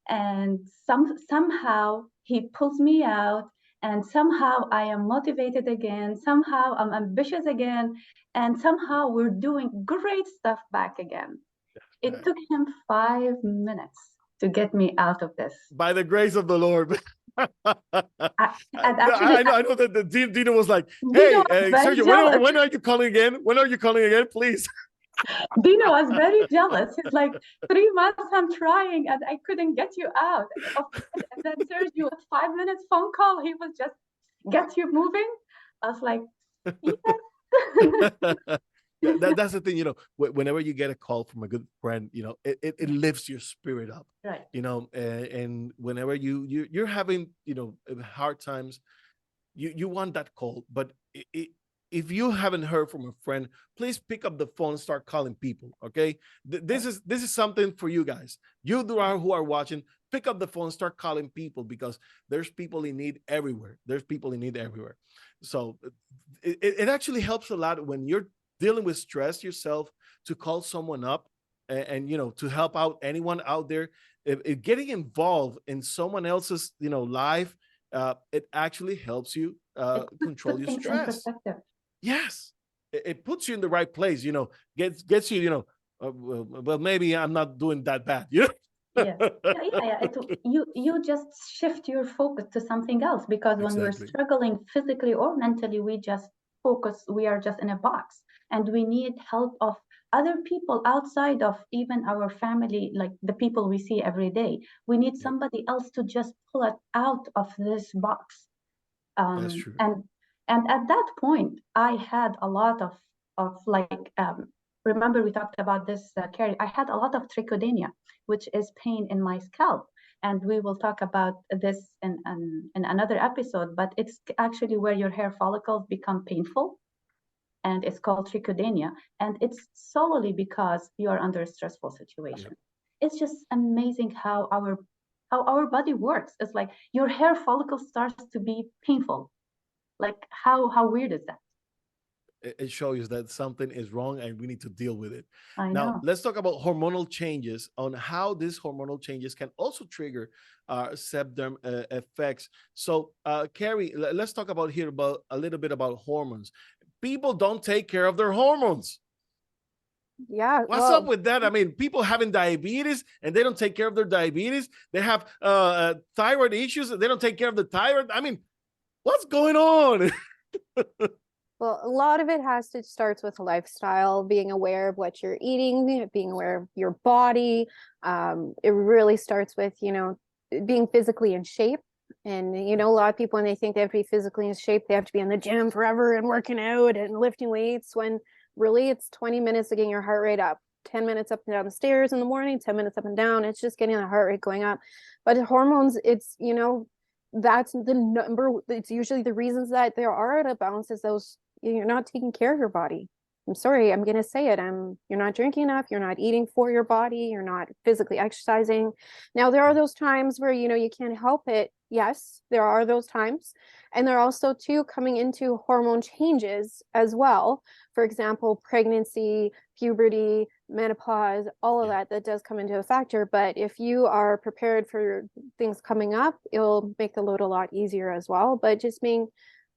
Speaker 2: and somehow he pulls me out, and somehow I am motivated again, somehow I'm ambitious again, and somehow we're doing great stuff back again. It took him 5 minutes to get me out of this.
Speaker 1: By the grace of the Lord.
Speaker 2: And actually,
Speaker 1: I know that the Dino was like,
Speaker 2: Dino
Speaker 1: hey,
Speaker 2: was very
Speaker 1: Sergio,
Speaker 2: jealous.
Speaker 1: when are you calling again? When are you calling again, please?
Speaker 2: Dino was very jealous. He's like, 3 months I'm trying and I couldn't get you out. And then Sergio, with 5 minutes phone call, he was just, get you moving. I was like, yes.
Speaker 1: That's the thing, you know, whenever you get a call from a good friend, you know, it lifts your spirit up,
Speaker 2: Right.
Speaker 1: You know, and whenever you're having, you know, hard times, you want that call. But if you haven't heard from a friend, please pick up the phone and start calling people. Okay, this is something for you guys. You who are watching, pick up the phone, start calling people, because there's people in need everywhere. So it actually helps a lot when you're dealing with stress yourself to call someone up and you know, to help out anyone out there. If getting involved in someone else's, you know, life, it actually helps you control your stress. Yes, it puts you in the right place. You know, gets you. You know, well, maybe I'm not doing that bad. You know?
Speaker 2: Yeah. You just shift your focus to something else, because when we're struggling physically or mentally, we just focus. We are just in a box, and we need help of other people outside of even our family, like the people we see every day. We need somebody else to just pull us out of this box.
Speaker 1: That's true.
Speaker 2: And at that point, I had a lot of like, remember we talked about this, Carrie. I had a lot of trichodynia, which is pain in my scalp. And we will talk about this in another episode, but it's actually where your hair follicles become painful. and it's called trichodenia, and it's solely because you are under a stressful situation. It's just amazing how our body works. It's like your hair follicle starts to be painful. Like how weird is that?
Speaker 1: It shows you that something is wrong and we need to deal with it.
Speaker 2: I
Speaker 1: Now,
Speaker 2: know.
Speaker 1: let's talk about hormonal changes, on how these hormonal changes can also trigger seb derm effects. So, Carrie, let's talk about here about a little bit about hormones. People don't take care of their hormones.
Speaker 3: Yeah.
Speaker 1: What's up with that? I mean, people having diabetes and they don't take care of their diabetes. They have thyroid issues and they don't take care of the thyroid. I mean, what's going on?
Speaker 3: Well, a lot of it starts with lifestyle, being aware of what you're eating, being aware of your body. It really starts with, being physically in shape. And, a lot of people, when they think they have to be physically in shape, they have to be in the gym forever and working out and lifting weights, when really it's 20 minutes of getting your heart rate up, 10 minutes up and down the stairs in the morning, 10 minutes up and down. It's just getting the heart rate going up. But hormones, it's, that's the number. It's usually the reasons that there are out of balance is those, you're not taking care of your body. I'm sorry, I'm going to say it. You're not drinking enough. You're not eating for your body. You're not physically exercising. Now, there are those times where, you can't help it. Yes, there are those times. And there are also too coming into hormone changes as well. For example, pregnancy, puberty, menopause, all of that does come into a factor. But if you are prepared for things coming up, it'll make the load a lot easier as well. But just being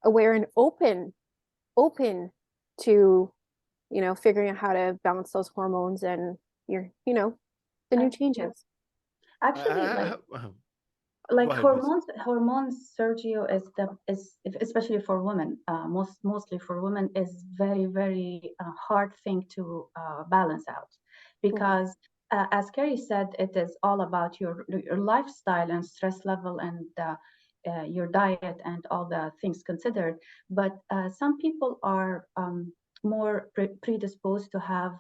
Speaker 3: aware and open to figuring out how to balance those hormones and the new changes.
Speaker 2: Actually, like hormones, Sergio, is especially for women, mostly for women, is very, very hard thing to balance out, because as Carrie said, it is all about your lifestyle and stress level and your diet and all the things considered. But some people are more predisposed to have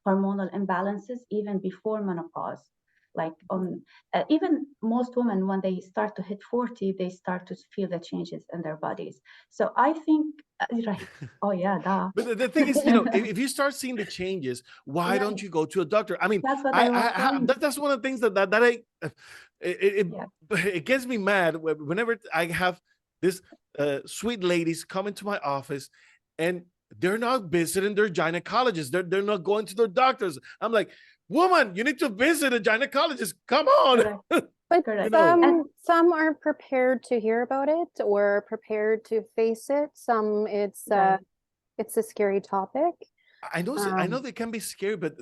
Speaker 2: hormonal imbalances even before menopause. Like even most women, when they start to hit 40, they start to feel the changes in their bodies. So I think, right. Oh yeah, duh.
Speaker 1: But the thing is, if you start seeing the changes, why don't you go to a doctor? I mean,
Speaker 2: that's what I was saying.
Speaker 1: That's one of the things that it gets me mad whenever I have this sweet ladies come into my office and they're not visiting their gynecologists. They're not going to their doctors. I'm like, woman, you need to visit a gynecologist. Come on.
Speaker 3: But some are prepared to hear about it or prepared to face it. Some it's a scary topic.
Speaker 1: I know they can be scary, but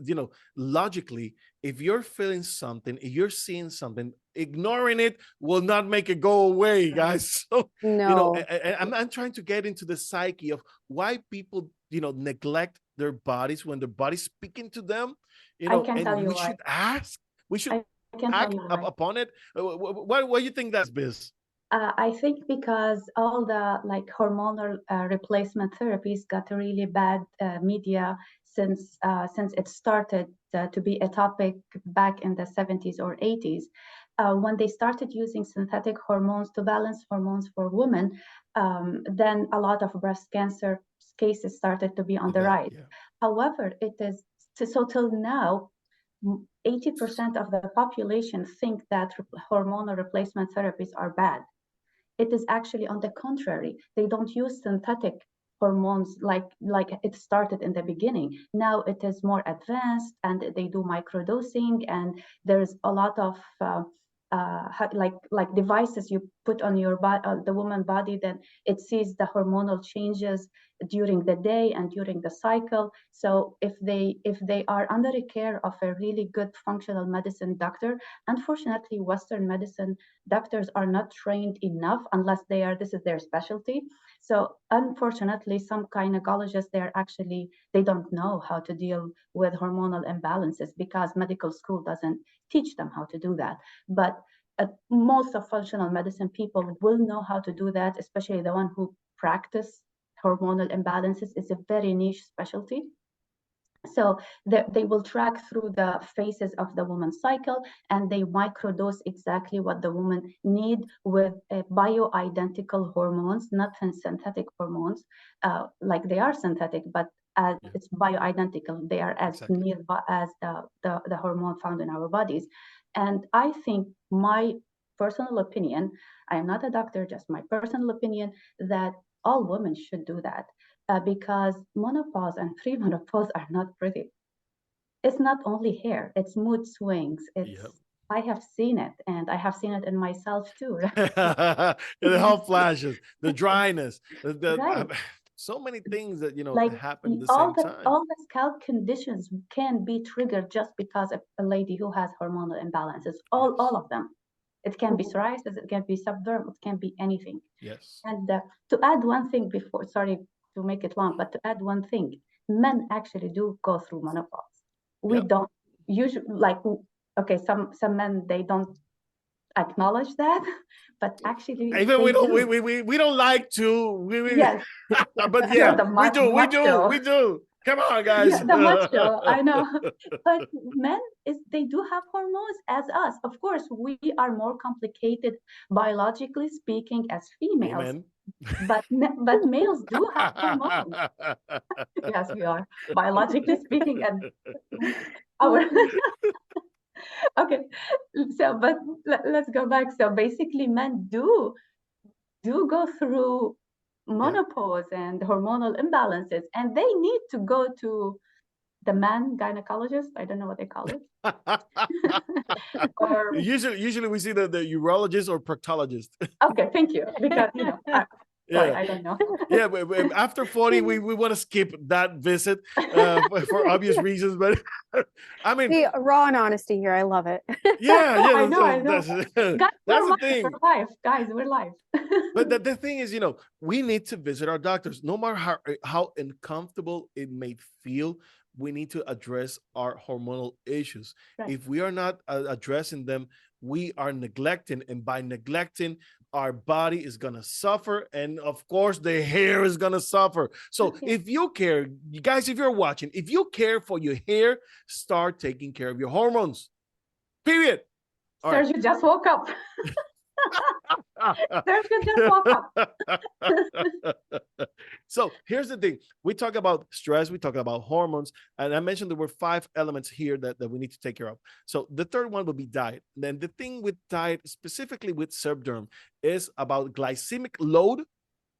Speaker 1: logically, if you're feeling something, if you're seeing something, ignoring it will not make it go away, guys. So
Speaker 3: no,
Speaker 1: I'm trying to get into the psyche of why people neglect their bodies when their body's speaking to them. And we should ask. We should act upon it. What do you think that's, Biz?
Speaker 2: I think because all the hormonal replacement therapies got a really bad media since it started to be a topic back in the 70s or 80s. When they started using synthetic hormones to balance hormones for women, then a lot of breast cancer cases started to be on the rise. Yeah. However, it is so till now, 80% of the population think that hormonal replacement therapies are bad. It is actually on the contrary. They don't use synthetic hormones like it started in the beginning. Now it is more advanced, and they do microdosing, and there's a lot of like devices you put on your body, the woman body, then it sees the hormonal changes during the day and during the cycle. So if they are under the care of a really good functional medicine doctor, unfortunately Western medicine doctors are not trained enough unless this is their specialty. So unfortunately, some gynecologists, they don't know how to deal with hormonal imbalances because medical school doesn't teach them how to do that. But most of functional medicine people will know how to do that, especially the one who practice hormonal imbalances. It's a very niche specialty. So they will track through the phases of the woman's cycle, and they microdose exactly what the woman need with bioidentical hormones, not synthetic hormones, like they are synthetic, but it's bioidentical. They are as near as the hormone found in our bodies. And I think my personal opinion, I am not a doctor, just my personal opinion, that all women should do that. Because menopause and premenopause are not pretty. It's not only hair, it's mood swings. I have seen it, and I have seen it in myself too.
Speaker 1: The hot flashes, the dryness,
Speaker 2: Right.
Speaker 1: So many things that
Speaker 2: Like
Speaker 1: happen at the same time.
Speaker 2: All the scalp conditions can be triggered just because of a lady who has hormonal imbalances. All of them. It can be psoriasis, it can be seb derm, it can be anything.
Speaker 1: Yes.
Speaker 2: And to add one thing before, sorry to make it long, but to add one thing, men actually do go through menopause. We don't usually, like, okay, some men, they don't acknowledge that, but actually
Speaker 1: even we don't like to.
Speaker 2: Yes.
Speaker 1: But yeah, we do. Come on, guys.
Speaker 2: Yeah, the macho, I know. But men, they do have hormones as us. Of course, we are more complicated biologically speaking as females.
Speaker 1: Amen.
Speaker 2: But males do have hormones. Yes, we are biologically speaking, and our okay. So, but let's go back. So basically, men do go through menopause and hormonal imbalances, and they need to go to the man gynecologist. I don't know what they call it. Or
Speaker 1: usually we see the urologist or proctologist.
Speaker 2: Okay, thank you, because sorry, I don't know.
Speaker 1: Yeah, but after 40, we want to skip that visit for obvious reasons. But I mean,
Speaker 3: see, raw and honesty here. I love it.
Speaker 2: Yeah, I know.
Speaker 1: That's
Speaker 2: the
Speaker 1: thing.
Speaker 2: We're live, guys. We're live.
Speaker 1: But the thing is, we need to visit our doctors, no matter how uncomfortable it may feel. We need to address our hormonal issues.
Speaker 2: Right.
Speaker 1: If we are not addressing them, we are neglecting, and by neglecting, our body is going to suffer, and of course the hair is going to suffer. So if you care, you guys, if you're watching, if you care for your hair, start taking care of your hormones, period.
Speaker 2: Sergio just woke up. Sergio just woke up.
Speaker 1: So here's the thing. We talk about stress, we talk about hormones, and I mentioned there were 5 elements here that we need to take care of. So the third one will be diet. Then the thing with diet, specifically with Seb Derm, is about glycemic load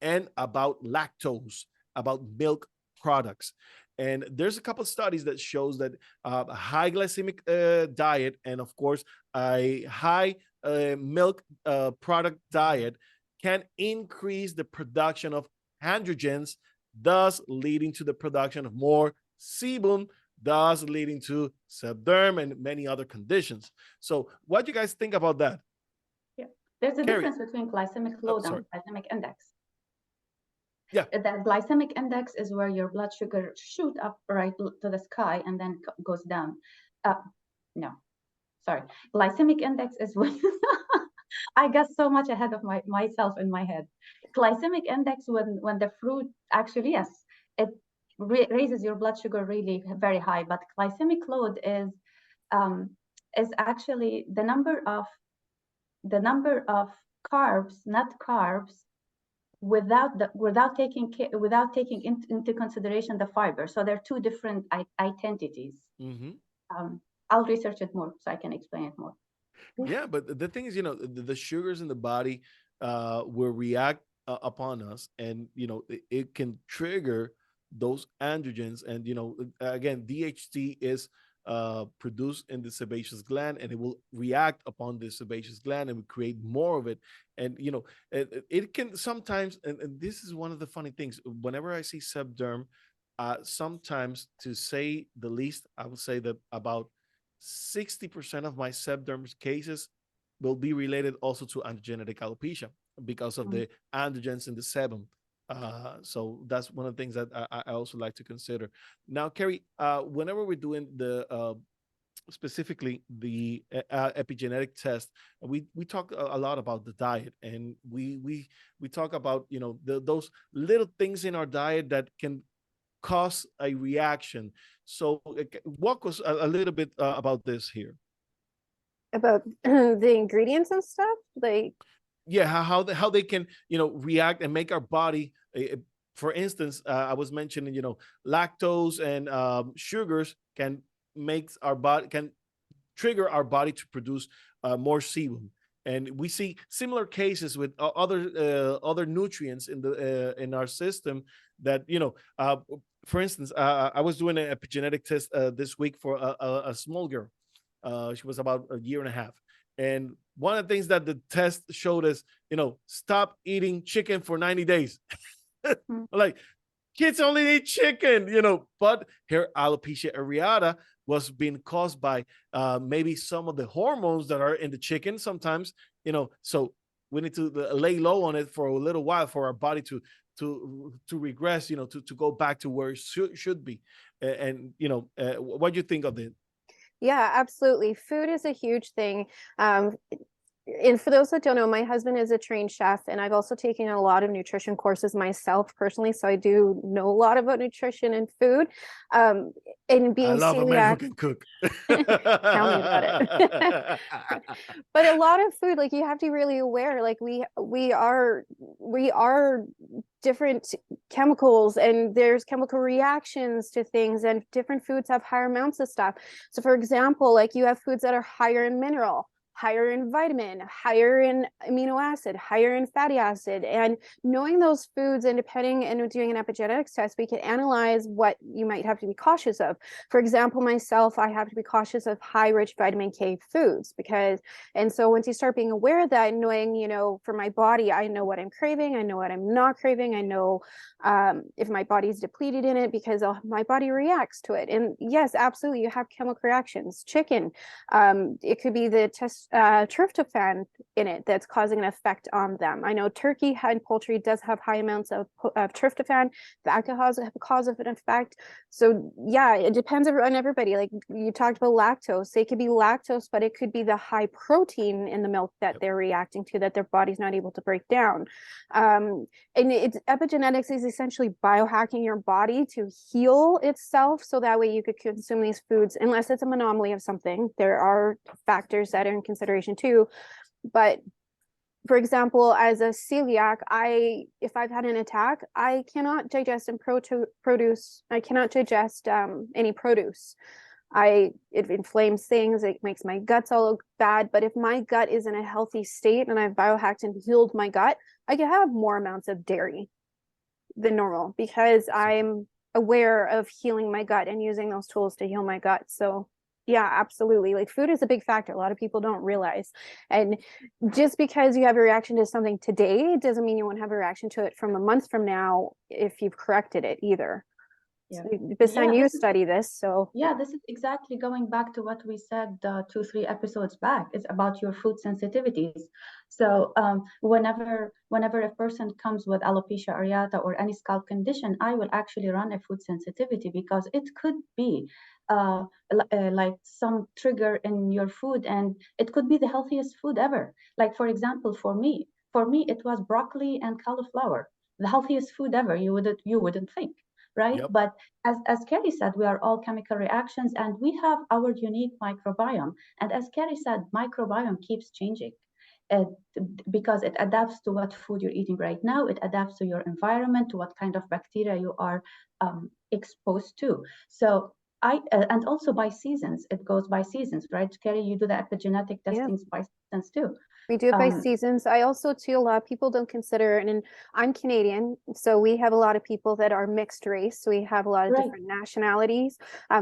Speaker 1: and about lactose, about milk products. And there's a couple of studies that shows that a high glycemic diet, and of course a high milk product diet, can increase the production of androgens, thus leading to the production of more sebum, thus leading to seb derm and many other conditions. So what do you guys think about that?
Speaker 2: Yeah, there's a difference between glycemic load and glycemic index.
Speaker 1: Yeah,
Speaker 2: the glycemic index is where your blood sugar shoot up right to the sky and then goes down. No, sorry. Glycemic index is when I got so much ahead of myself in my head. Glycemic index, when the fruit actually, yes, it raises your blood sugar really very high. But glycemic load is actually the number of carbs, not carbs, without taking into consideration the fiber. So they're two different identities. I'll research it more so I can explain it more.
Speaker 1: Yeah, but the thing is, the sugars in the body will react upon us, and it can trigger those androgens. And again, DHT is produced in the sebaceous gland, and it will react upon the sebaceous gland and will create more of it. And it can sometimes, and this is one of the funny things, whenever I see seb derm, sometimes, to say the least, I would say that about 60% of my seb derm cases will be related also to androgenetic alopecia because of the androgens in the sebum. So that's one of the things that I also like to consider. Now, Carrie, whenever we're doing the specifically the epigenetic test, we talk a lot about the diet, and we talk about those little things in our diet that can cause a reaction. So walk us a little bit about this here.
Speaker 3: About the ingredients and stuff, like
Speaker 1: Yeah, how they can, you know, react and make our body, for instance, I was mentioning, you know, lactose and sugars can make our body, can trigger our body to produce more sebum. And we see similar cases with other nutrients in the in our system that, you know, for instance, I was doing an epigenetic test this week for a small girl. She was about a year and a half. And one of the things that the test showed us, you know, stop eating chicken for 90 days. Like, kids only eat chicken, you know, but her alopecia areata was being caused by maybe some of the hormones that are in the chicken sometimes, you know. So we need to lay low on it for a little while for our body to regress, you know, to go back to where it should be. And you know, what do you think of it?
Speaker 3: yeah, absolutely. Food is a huge thing. And for those that don't know, my husband is a trained chef, and I've also taken a lot of nutrition courses myself personally. So I do know a lot about nutrition and food. And
Speaker 1: I
Speaker 3: being
Speaker 1: love a man who
Speaker 3: celiac,
Speaker 1: can cook.
Speaker 3: tell me about it. But a lot of food, like you have to be really aware, like we are different chemicals, and there's chemical reactions to things, and different foods have higher amounts of stuff. So for example, like you have foods that are higher in mineral, higher in vitamin, higher in amino acid, higher in fatty acid. And knowing those foods, and depending and doing an epigenetics test, we can analyze what you might have to be cautious of. For example, myself, I have to be cautious of high rich vitamin K foods and so once you start being aware of that and knowing, you know, for my body, I know what I'm craving, I know what I'm not craving, I know if my body's depleted in it, because my body reacts to it. And yes, absolutely, you have chemical reactions. Chicken, it could be the tryptophan in it that's causing an effect on them. I know turkey and poultry does have high amounts of tryptophan that can cause an effect. So yeah, it depends on everybody. Like you talked about lactose, it could be lactose, but it could be the high protein in the milk that they're reacting to, that their body's not able to break down. And epigenetics is essentially biohacking your body to heal itself, so that way you could consume these foods unless it's an anomaly of something. There are factors that are in consideration too. But for example, as a celiac, if I've had an attack, I cannot digest produce. I cannot digest any produce. It inflames things. It makes my guts all look bad. But if my gut is in a healthy state and I've biohacked and healed my gut, I can have more amounts of dairy than normal, because I'm aware of healing my gut and using those tools to heal my gut. So yeah, absolutely. Like food is a big factor. A lot of people don't realize. And just because you have a reaction to something today doesn't mean you won't have a reaction to it from a month from now if you've corrected it either.
Speaker 2: Yeah.
Speaker 3: Bisan, you study this, so
Speaker 2: yeah, this is exactly going back to what we said 2-3 episodes back. It's about your food sensitivities. So whenever a person comes with alopecia areata or any scalp condition, I will actually run a food sensitivity, because it could be like some trigger in your food, and it could be the healthiest food ever. Like for example, for me, it was broccoli and cauliflower, the healthiest food ever. You wouldn't think, right?
Speaker 1: Yep.
Speaker 2: But as Kerry said, we are all chemical reactions, and we have our unique microbiome. And as Kerry said, microbiome keeps changing. Uh, because it adapts to what food you're eating right now. It adapts to your environment, to what kind of bacteria you are exposed to. So and also by seasons, it goes by seasons, right? Kerry, you do the epigenetic testings by seasons too.
Speaker 3: We do it by seasons. I also, too, a lot of people don't consider, and I'm Canadian, so we have a lot of people that are mixed race. So we have a lot of different nationalities.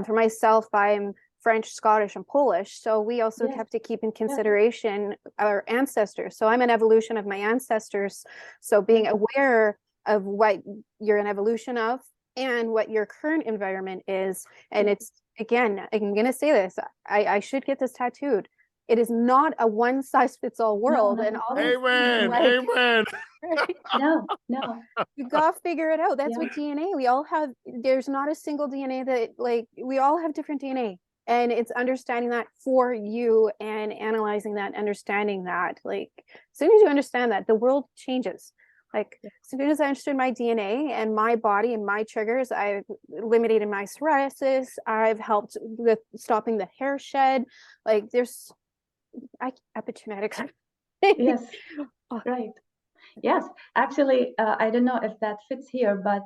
Speaker 3: For myself, I'm French, Scottish, and Polish. So we also have to keep in consideration our ancestors. So I'm an evolution of my ancestors. So being aware of what you're an evolution of and what your current environment is. And it's, again, I'm going to say this, I should get this tattooed. It is not a one size fits all world. And all
Speaker 1: Amen.
Speaker 3: like,
Speaker 1: Amen.
Speaker 2: No.
Speaker 3: You gotta figure it out. That's what DNA, we all have, there's not a single DNA that, like, we all have different DNA. And it's understanding that for you and analyzing that, understanding that. Like, as soon as you understand that, the world changes. Like as soon as I understood my DNA and my body and my triggers, I've eliminated my psoriasis. I've helped with stopping the hair shed. Like there's epigenetics.
Speaker 2: Yes,
Speaker 3: Oh.
Speaker 2: right. Yes, actually, I don't know if that fits here, but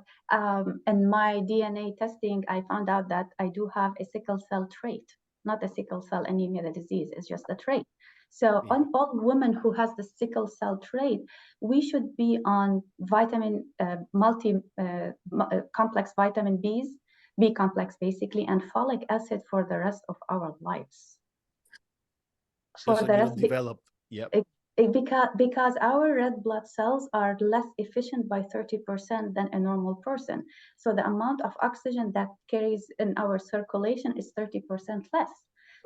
Speaker 2: in my DNA testing, I found out that I do have a sickle cell trait, not a sickle cell anemia, the disease, it's just a trait. So
Speaker 1: Yeah.
Speaker 2: on all women who has the sickle cell trait, we should be on vitamin, complex vitamin B complex basically, and folic acid for the rest of our lives.
Speaker 1: So,
Speaker 2: For
Speaker 1: so
Speaker 2: the
Speaker 1: you
Speaker 2: rest,
Speaker 1: don't develop. Yep.
Speaker 2: because our red blood cells are less efficient by 30% than a normal person. So the amount of oxygen that carries in our circulation is 30% less.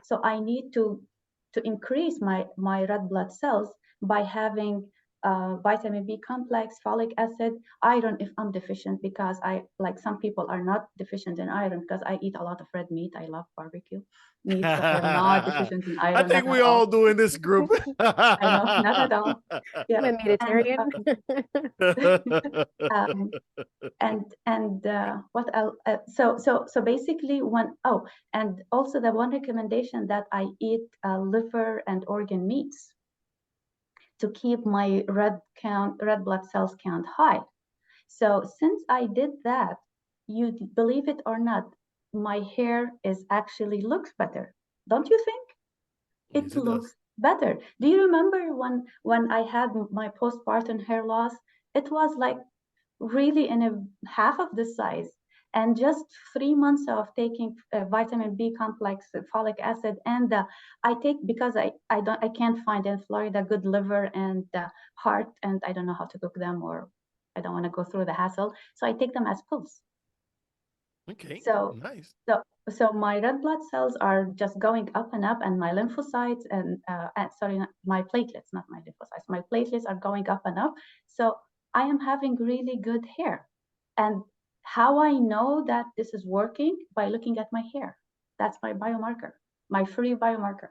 Speaker 2: So I need to increase my red blood cells by having vitamin B complex, folic acid, iron if I'm deficient, because I, like some people are not deficient in iron because I eat a lot of red meat. I love barbecue meat, so I am not deficient in
Speaker 1: I
Speaker 2: iron,
Speaker 1: think
Speaker 2: not
Speaker 1: we
Speaker 2: at
Speaker 1: all
Speaker 2: all.
Speaker 1: do in this group.
Speaker 2: I know, not at all. Yeah,
Speaker 3: I'm a
Speaker 2: and
Speaker 3: Mediterranean.
Speaker 2: um, what else? So basically, and also the one recommendation that I eat liver and organ meats to keep my red blood cells count high. So since I did that, you believe it or not, my hair is actually looks better. Don't you think?
Speaker 1: Yes,
Speaker 2: It
Speaker 1: it does.
Speaker 2: looks better. Do you remember when I had my postpartum hair loss? It was like really in a half of the size. And just 3 months of taking vitamin B complex, folic acid, and I take, because I can't find in Florida good liver and heart, and I don't know how to cook them, or I don't want to go through the hassle, so I take them as pills.
Speaker 1: Okay,
Speaker 2: So
Speaker 1: nice.
Speaker 2: so my red blood cells are just going up and up, and my lymphocytes and sorry, my platelets, not my lymphocytes, my platelets are going up and up. So I am having really good hair. And how I know that this is working? By looking at my hair. That's my biomarker, my free biomarker.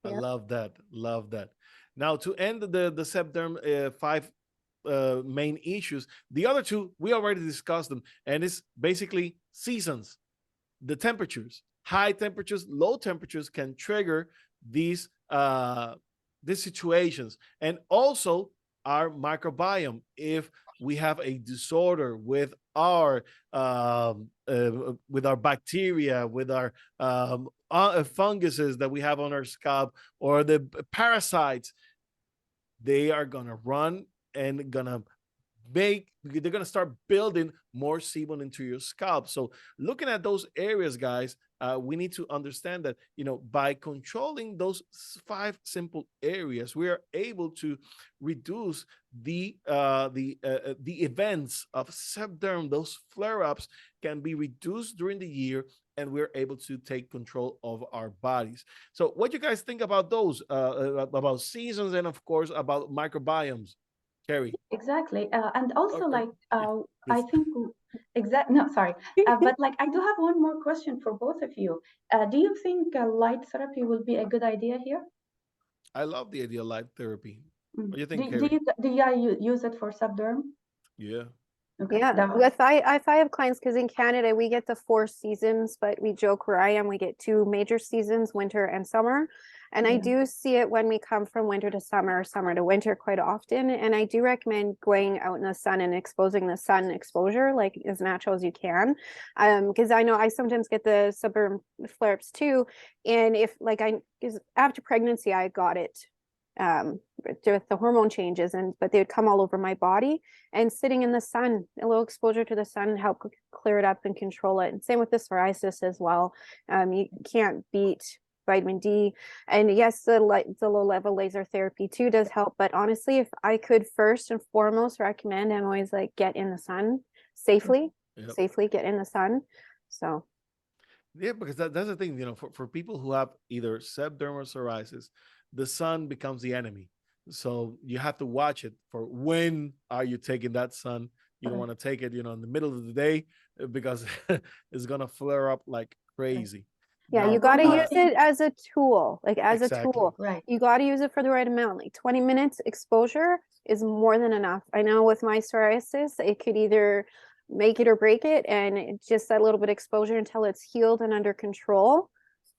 Speaker 1: I
Speaker 3: Yep.
Speaker 1: love that. Love that. Now, to end the Sebderm five main issues, the other two we already discussed them, and it's basically seasons, the temperatures. High temperatures, low temperatures can trigger these situations, and also our microbiome. If we have a disorder with our bacteria, with our funguses that we have on our scalp, or the parasites, they are gonna run and they're gonna start building more sebum into your scalp. So looking at those areas, guys, we need to understand that, by controlling those five simple areas, we are able to reduce the events of sebderm. Those flare-ups can be reduced during the year, and we're able to take control of our bodies. So what you guys think about those, about seasons, and of course about microbiomes? Carrie.
Speaker 2: Exactly. And also,
Speaker 1: Okay.
Speaker 2: like,
Speaker 1: Yeah,
Speaker 2: I
Speaker 1: please.
Speaker 2: think, no, sorry. But like, I do have one more question for both of you. Do you think light therapy will be a good idea here?
Speaker 1: I love the idea of light therapy.
Speaker 2: Mm.
Speaker 1: What do you
Speaker 2: Do,
Speaker 1: think,
Speaker 2: do
Speaker 1: Carrie?
Speaker 2: you do you use it for subderm?
Speaker 1: Yeah.
Speaker 2: Okay.
Speaker 3: Yeah, with if I have clients, because in Canada we get the 4 seasons, but we joke where I am, we get 2 major seasons, winter and summer. And I
Speaker 2: Yeah.
Speaker 3: do see it when we come from winter to summer, summer to winter quite often. And I do recommend going out in the sun and exposing the sun exposure like as natural as you can. Because I know I sometimes get the suburban flare-ups too. And if like because after pregnancy I got it with the hormone changes, but they would come all over my body, and sitting in the sun, a little exposure to the sun help clear it up and control it. And same with the psoriasis as well. You can't beat vitamin D, and yes, the low level laser therapy too does help. But honestly, if I could first and foremost recommend, I'm always like, get in the sun safely.
Speaker 1: Yep.
Speaker 3: Safely get in the sun. So
Speaker 1: Yeah, because that's the thing, for people who have either sebderm or psoriasis, the sun becomes the enemy. So you have to watch it for when are you taking that sun. You don't want to take it, in the middle of the day, because it's gonna flare up like crazy.
Speaker 3: Yeah,
Speaker 1: No.
Speaker 3: you got to
Speaker 2: One more
Speaker 3: use
Speaker 2: thing.
Speaker 3: it as a tool, like as a
Speaker 1: Exactly.
Speaker 3: tool.
Speaker 2: Right.
Speaker 3: You got to use it for the right amount. Like 20 minutes exposure is more than enough. I know with my psoriasis, it could either make it or break it, and it's just that little bit of exposure until it's healed and under control.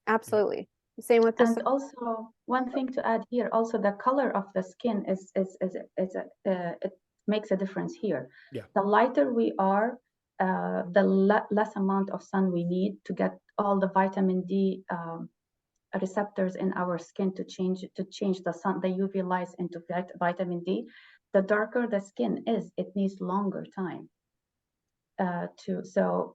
Speaker 3: Absolutely. Same with this.
Speaker 2: And also, one thing to add here, also the color of the skin it makes a difference here.
Speaker 1: Yeah.
Speaker 2: The lighter we are, the less amount of sun we need to get all the vitamin D receptors in our skin to change the sun, the UV lights into vitamin D. The darker the skin is, it needs longer time so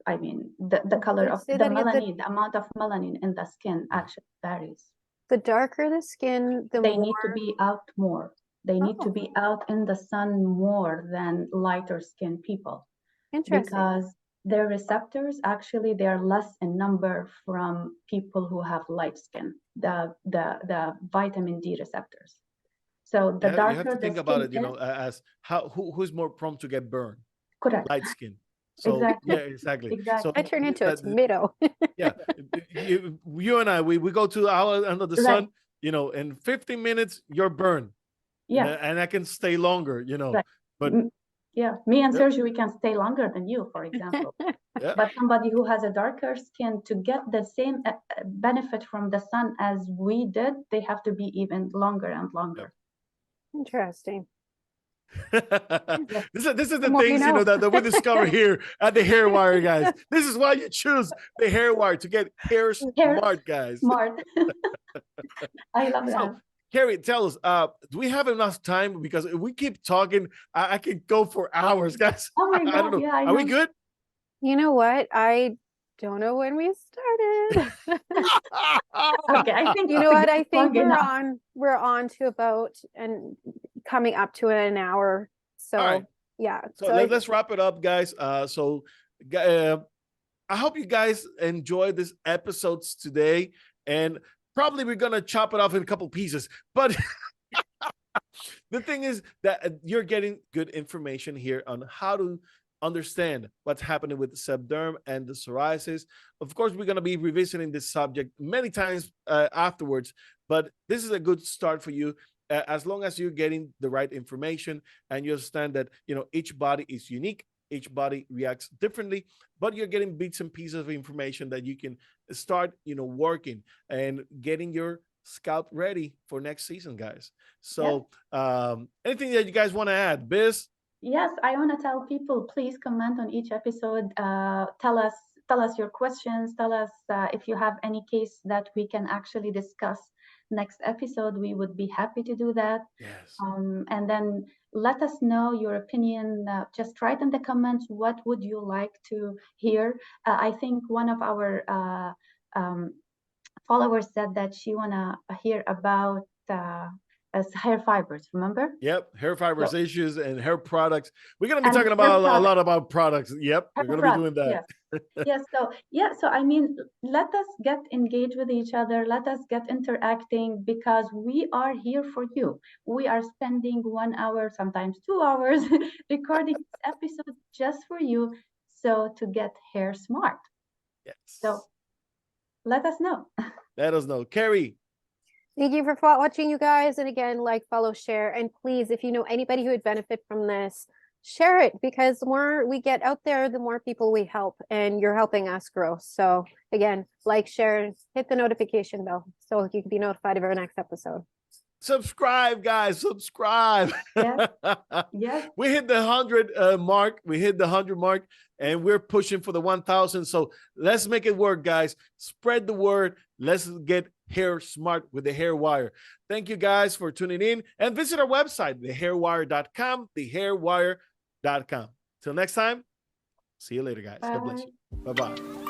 Speaker 2: I mean, the color of
Speaker 3: Say
Speaker 2: the
Speaker 3: that again,
Speaker 2: melanin, the amount of melanin in the skin actually varies.
Speaker 3: the darker the skin, the
Speaker 2: They
Speaker 3: more.
Speaker 2: need to be out more. They need to
Speaker 3: Oh.
Speaker 2: be out in the sun more than lighter skinned people.
Speaker 3: Interesting.
Speaker 2: Because their receptors, actually, they are less in number from people who have light skin, the vitamin D receptors. So the
Speaker 1: You
Speaker 2: darker
Speaker 1: have to
Speaker 2: the
Speaker 1: think about
Speaker 2: skin
Speaker 1: it, you know, as who's more prone to get burned?
Speaker 2: correct.
Speaker 1: Light skin. So
Speaker 2: Exactly.
Speaker 1: yeah, exactly.
Speaker 2: Exactly.
Speaker 1: So
Speaker 3: I turn into a
Speaker 1: that,
Speaker 3: tomato.
Speaker 1: yeah, you and I, we go to our under the sun, you know, in 15 minutes you're burned.
Speaker 2: Yeah.
Speaker 1: And I can stay longer, you know.
Speaker 2: Right.
Speaker 1: But
Speaker 2: yeah, me and
Speaker 1: Yep.
Speaker 2: Sergio, we can stay longer than you, for example.
Speaker 1: yeah,
Speaker 2: But somebody who has a darker skin, to get the same benefit from the sun as we did, they have to be even longer and longer.
Speaker 3: Interesting.
Speaker 1: this is the
Speaker 3: more you
Speaker 1: things, you know,
Speaker 3: know.
Speaker 1: that we discover here at the Hair Wire, guys. This is why you choose the Hair Wire, to get hair smart, guys.
Speaker 2: Smart. I love that.
Speaker 1: So, Carrie, tell us, do we have enough time? Because if we keep talking, I can go for hours, guys.
Speaker 2: Oh my
Speaker 1: I don't
Speaker 2: God,
Speaker 1: know.
Speaker 2: yeah, I
Speaker 1: Are we
Speaker 2: know.
Speaker 1: good?
Speaker 3: You know what? I don't know when we started.
Speaker 2: Okay, I think
Speaker 3: You know what? I think
Speaker 2: long enough.
Speaker 3: we're on to about and coming up to an hour. So
Speaker 1: All right.
Speaker 3: yeah.
Speaker 1: So,
Speaker 3: So
Speaker 1: let's wrap it up, guys. I hope you guys enjoyed this episodes today, and probably we're gonna chop it off in a couple pieces. But the thing is that you're getting good information here on how to understand what's happening with the Seb Derm and the psoriasis. Of course, we're going to be revisiting this subject many times afterwards, but this is a good start for you. As long as you're getting the right information and you understand that, you know, each body is unique, each body reacts differently, but you're getting bits and pieces of information that you can start, you know, working and getting your scalp ready for next season, guys. So anything that you guys want to add, Biz?
Speaker 2: Yes, I want to tell people, please comment on each episode. Tell us your questions. Tell us if you have any case that we can actually discuss next episode. We would be happy to do that.
Speaker 1: Yes.
Speaker 2: And then let us know your opinion. Just write in the comments, what would you like to hear? I think one of our followers said that she wanna hear about as hair fibers, remember?
Speaker 1: Yep, hair fibers issues and hair products. We're gonna be
Speaker 2: And
Speaker 1: talking about a lot about products. Yep, we're gonna be doing that.
Speaker 2: Yes. So I mean, let us get engaged with each other. Let us get interacting, because we are here for you. We are spending 1 hour, sometimes 2 hours, recording this episode just for you. So to get hair smart.
Speaker 1: Yes.
Speaker 2: So let us know.
Speaker 1: Let us know, Carrie.
Speaker 3: thank you for watching, you guys. And again, like, follow, share, and please, if you know anybody who would benefit from this, share it, because the more we get out there, the more people we help, and you're helping us grow. So again, like, share, hit the notification bell so you can be notified of our next episode.
Speaker 1: Subscribe, guys. Subscribe.
Speaker 2: Yes. Yes.
Speaker 1: We hit the 100 mark. We hit the 100 mark, and we're pushing for the 1,000. So let's make it work, guys. Spread the word. Let's get hair smart with the Hair Wire. Thank you, guys, for tuning in, and visit our website, thehairwire.com, thehairwire.com. Till next time, see you later, guys. God bless you. Bye-bye.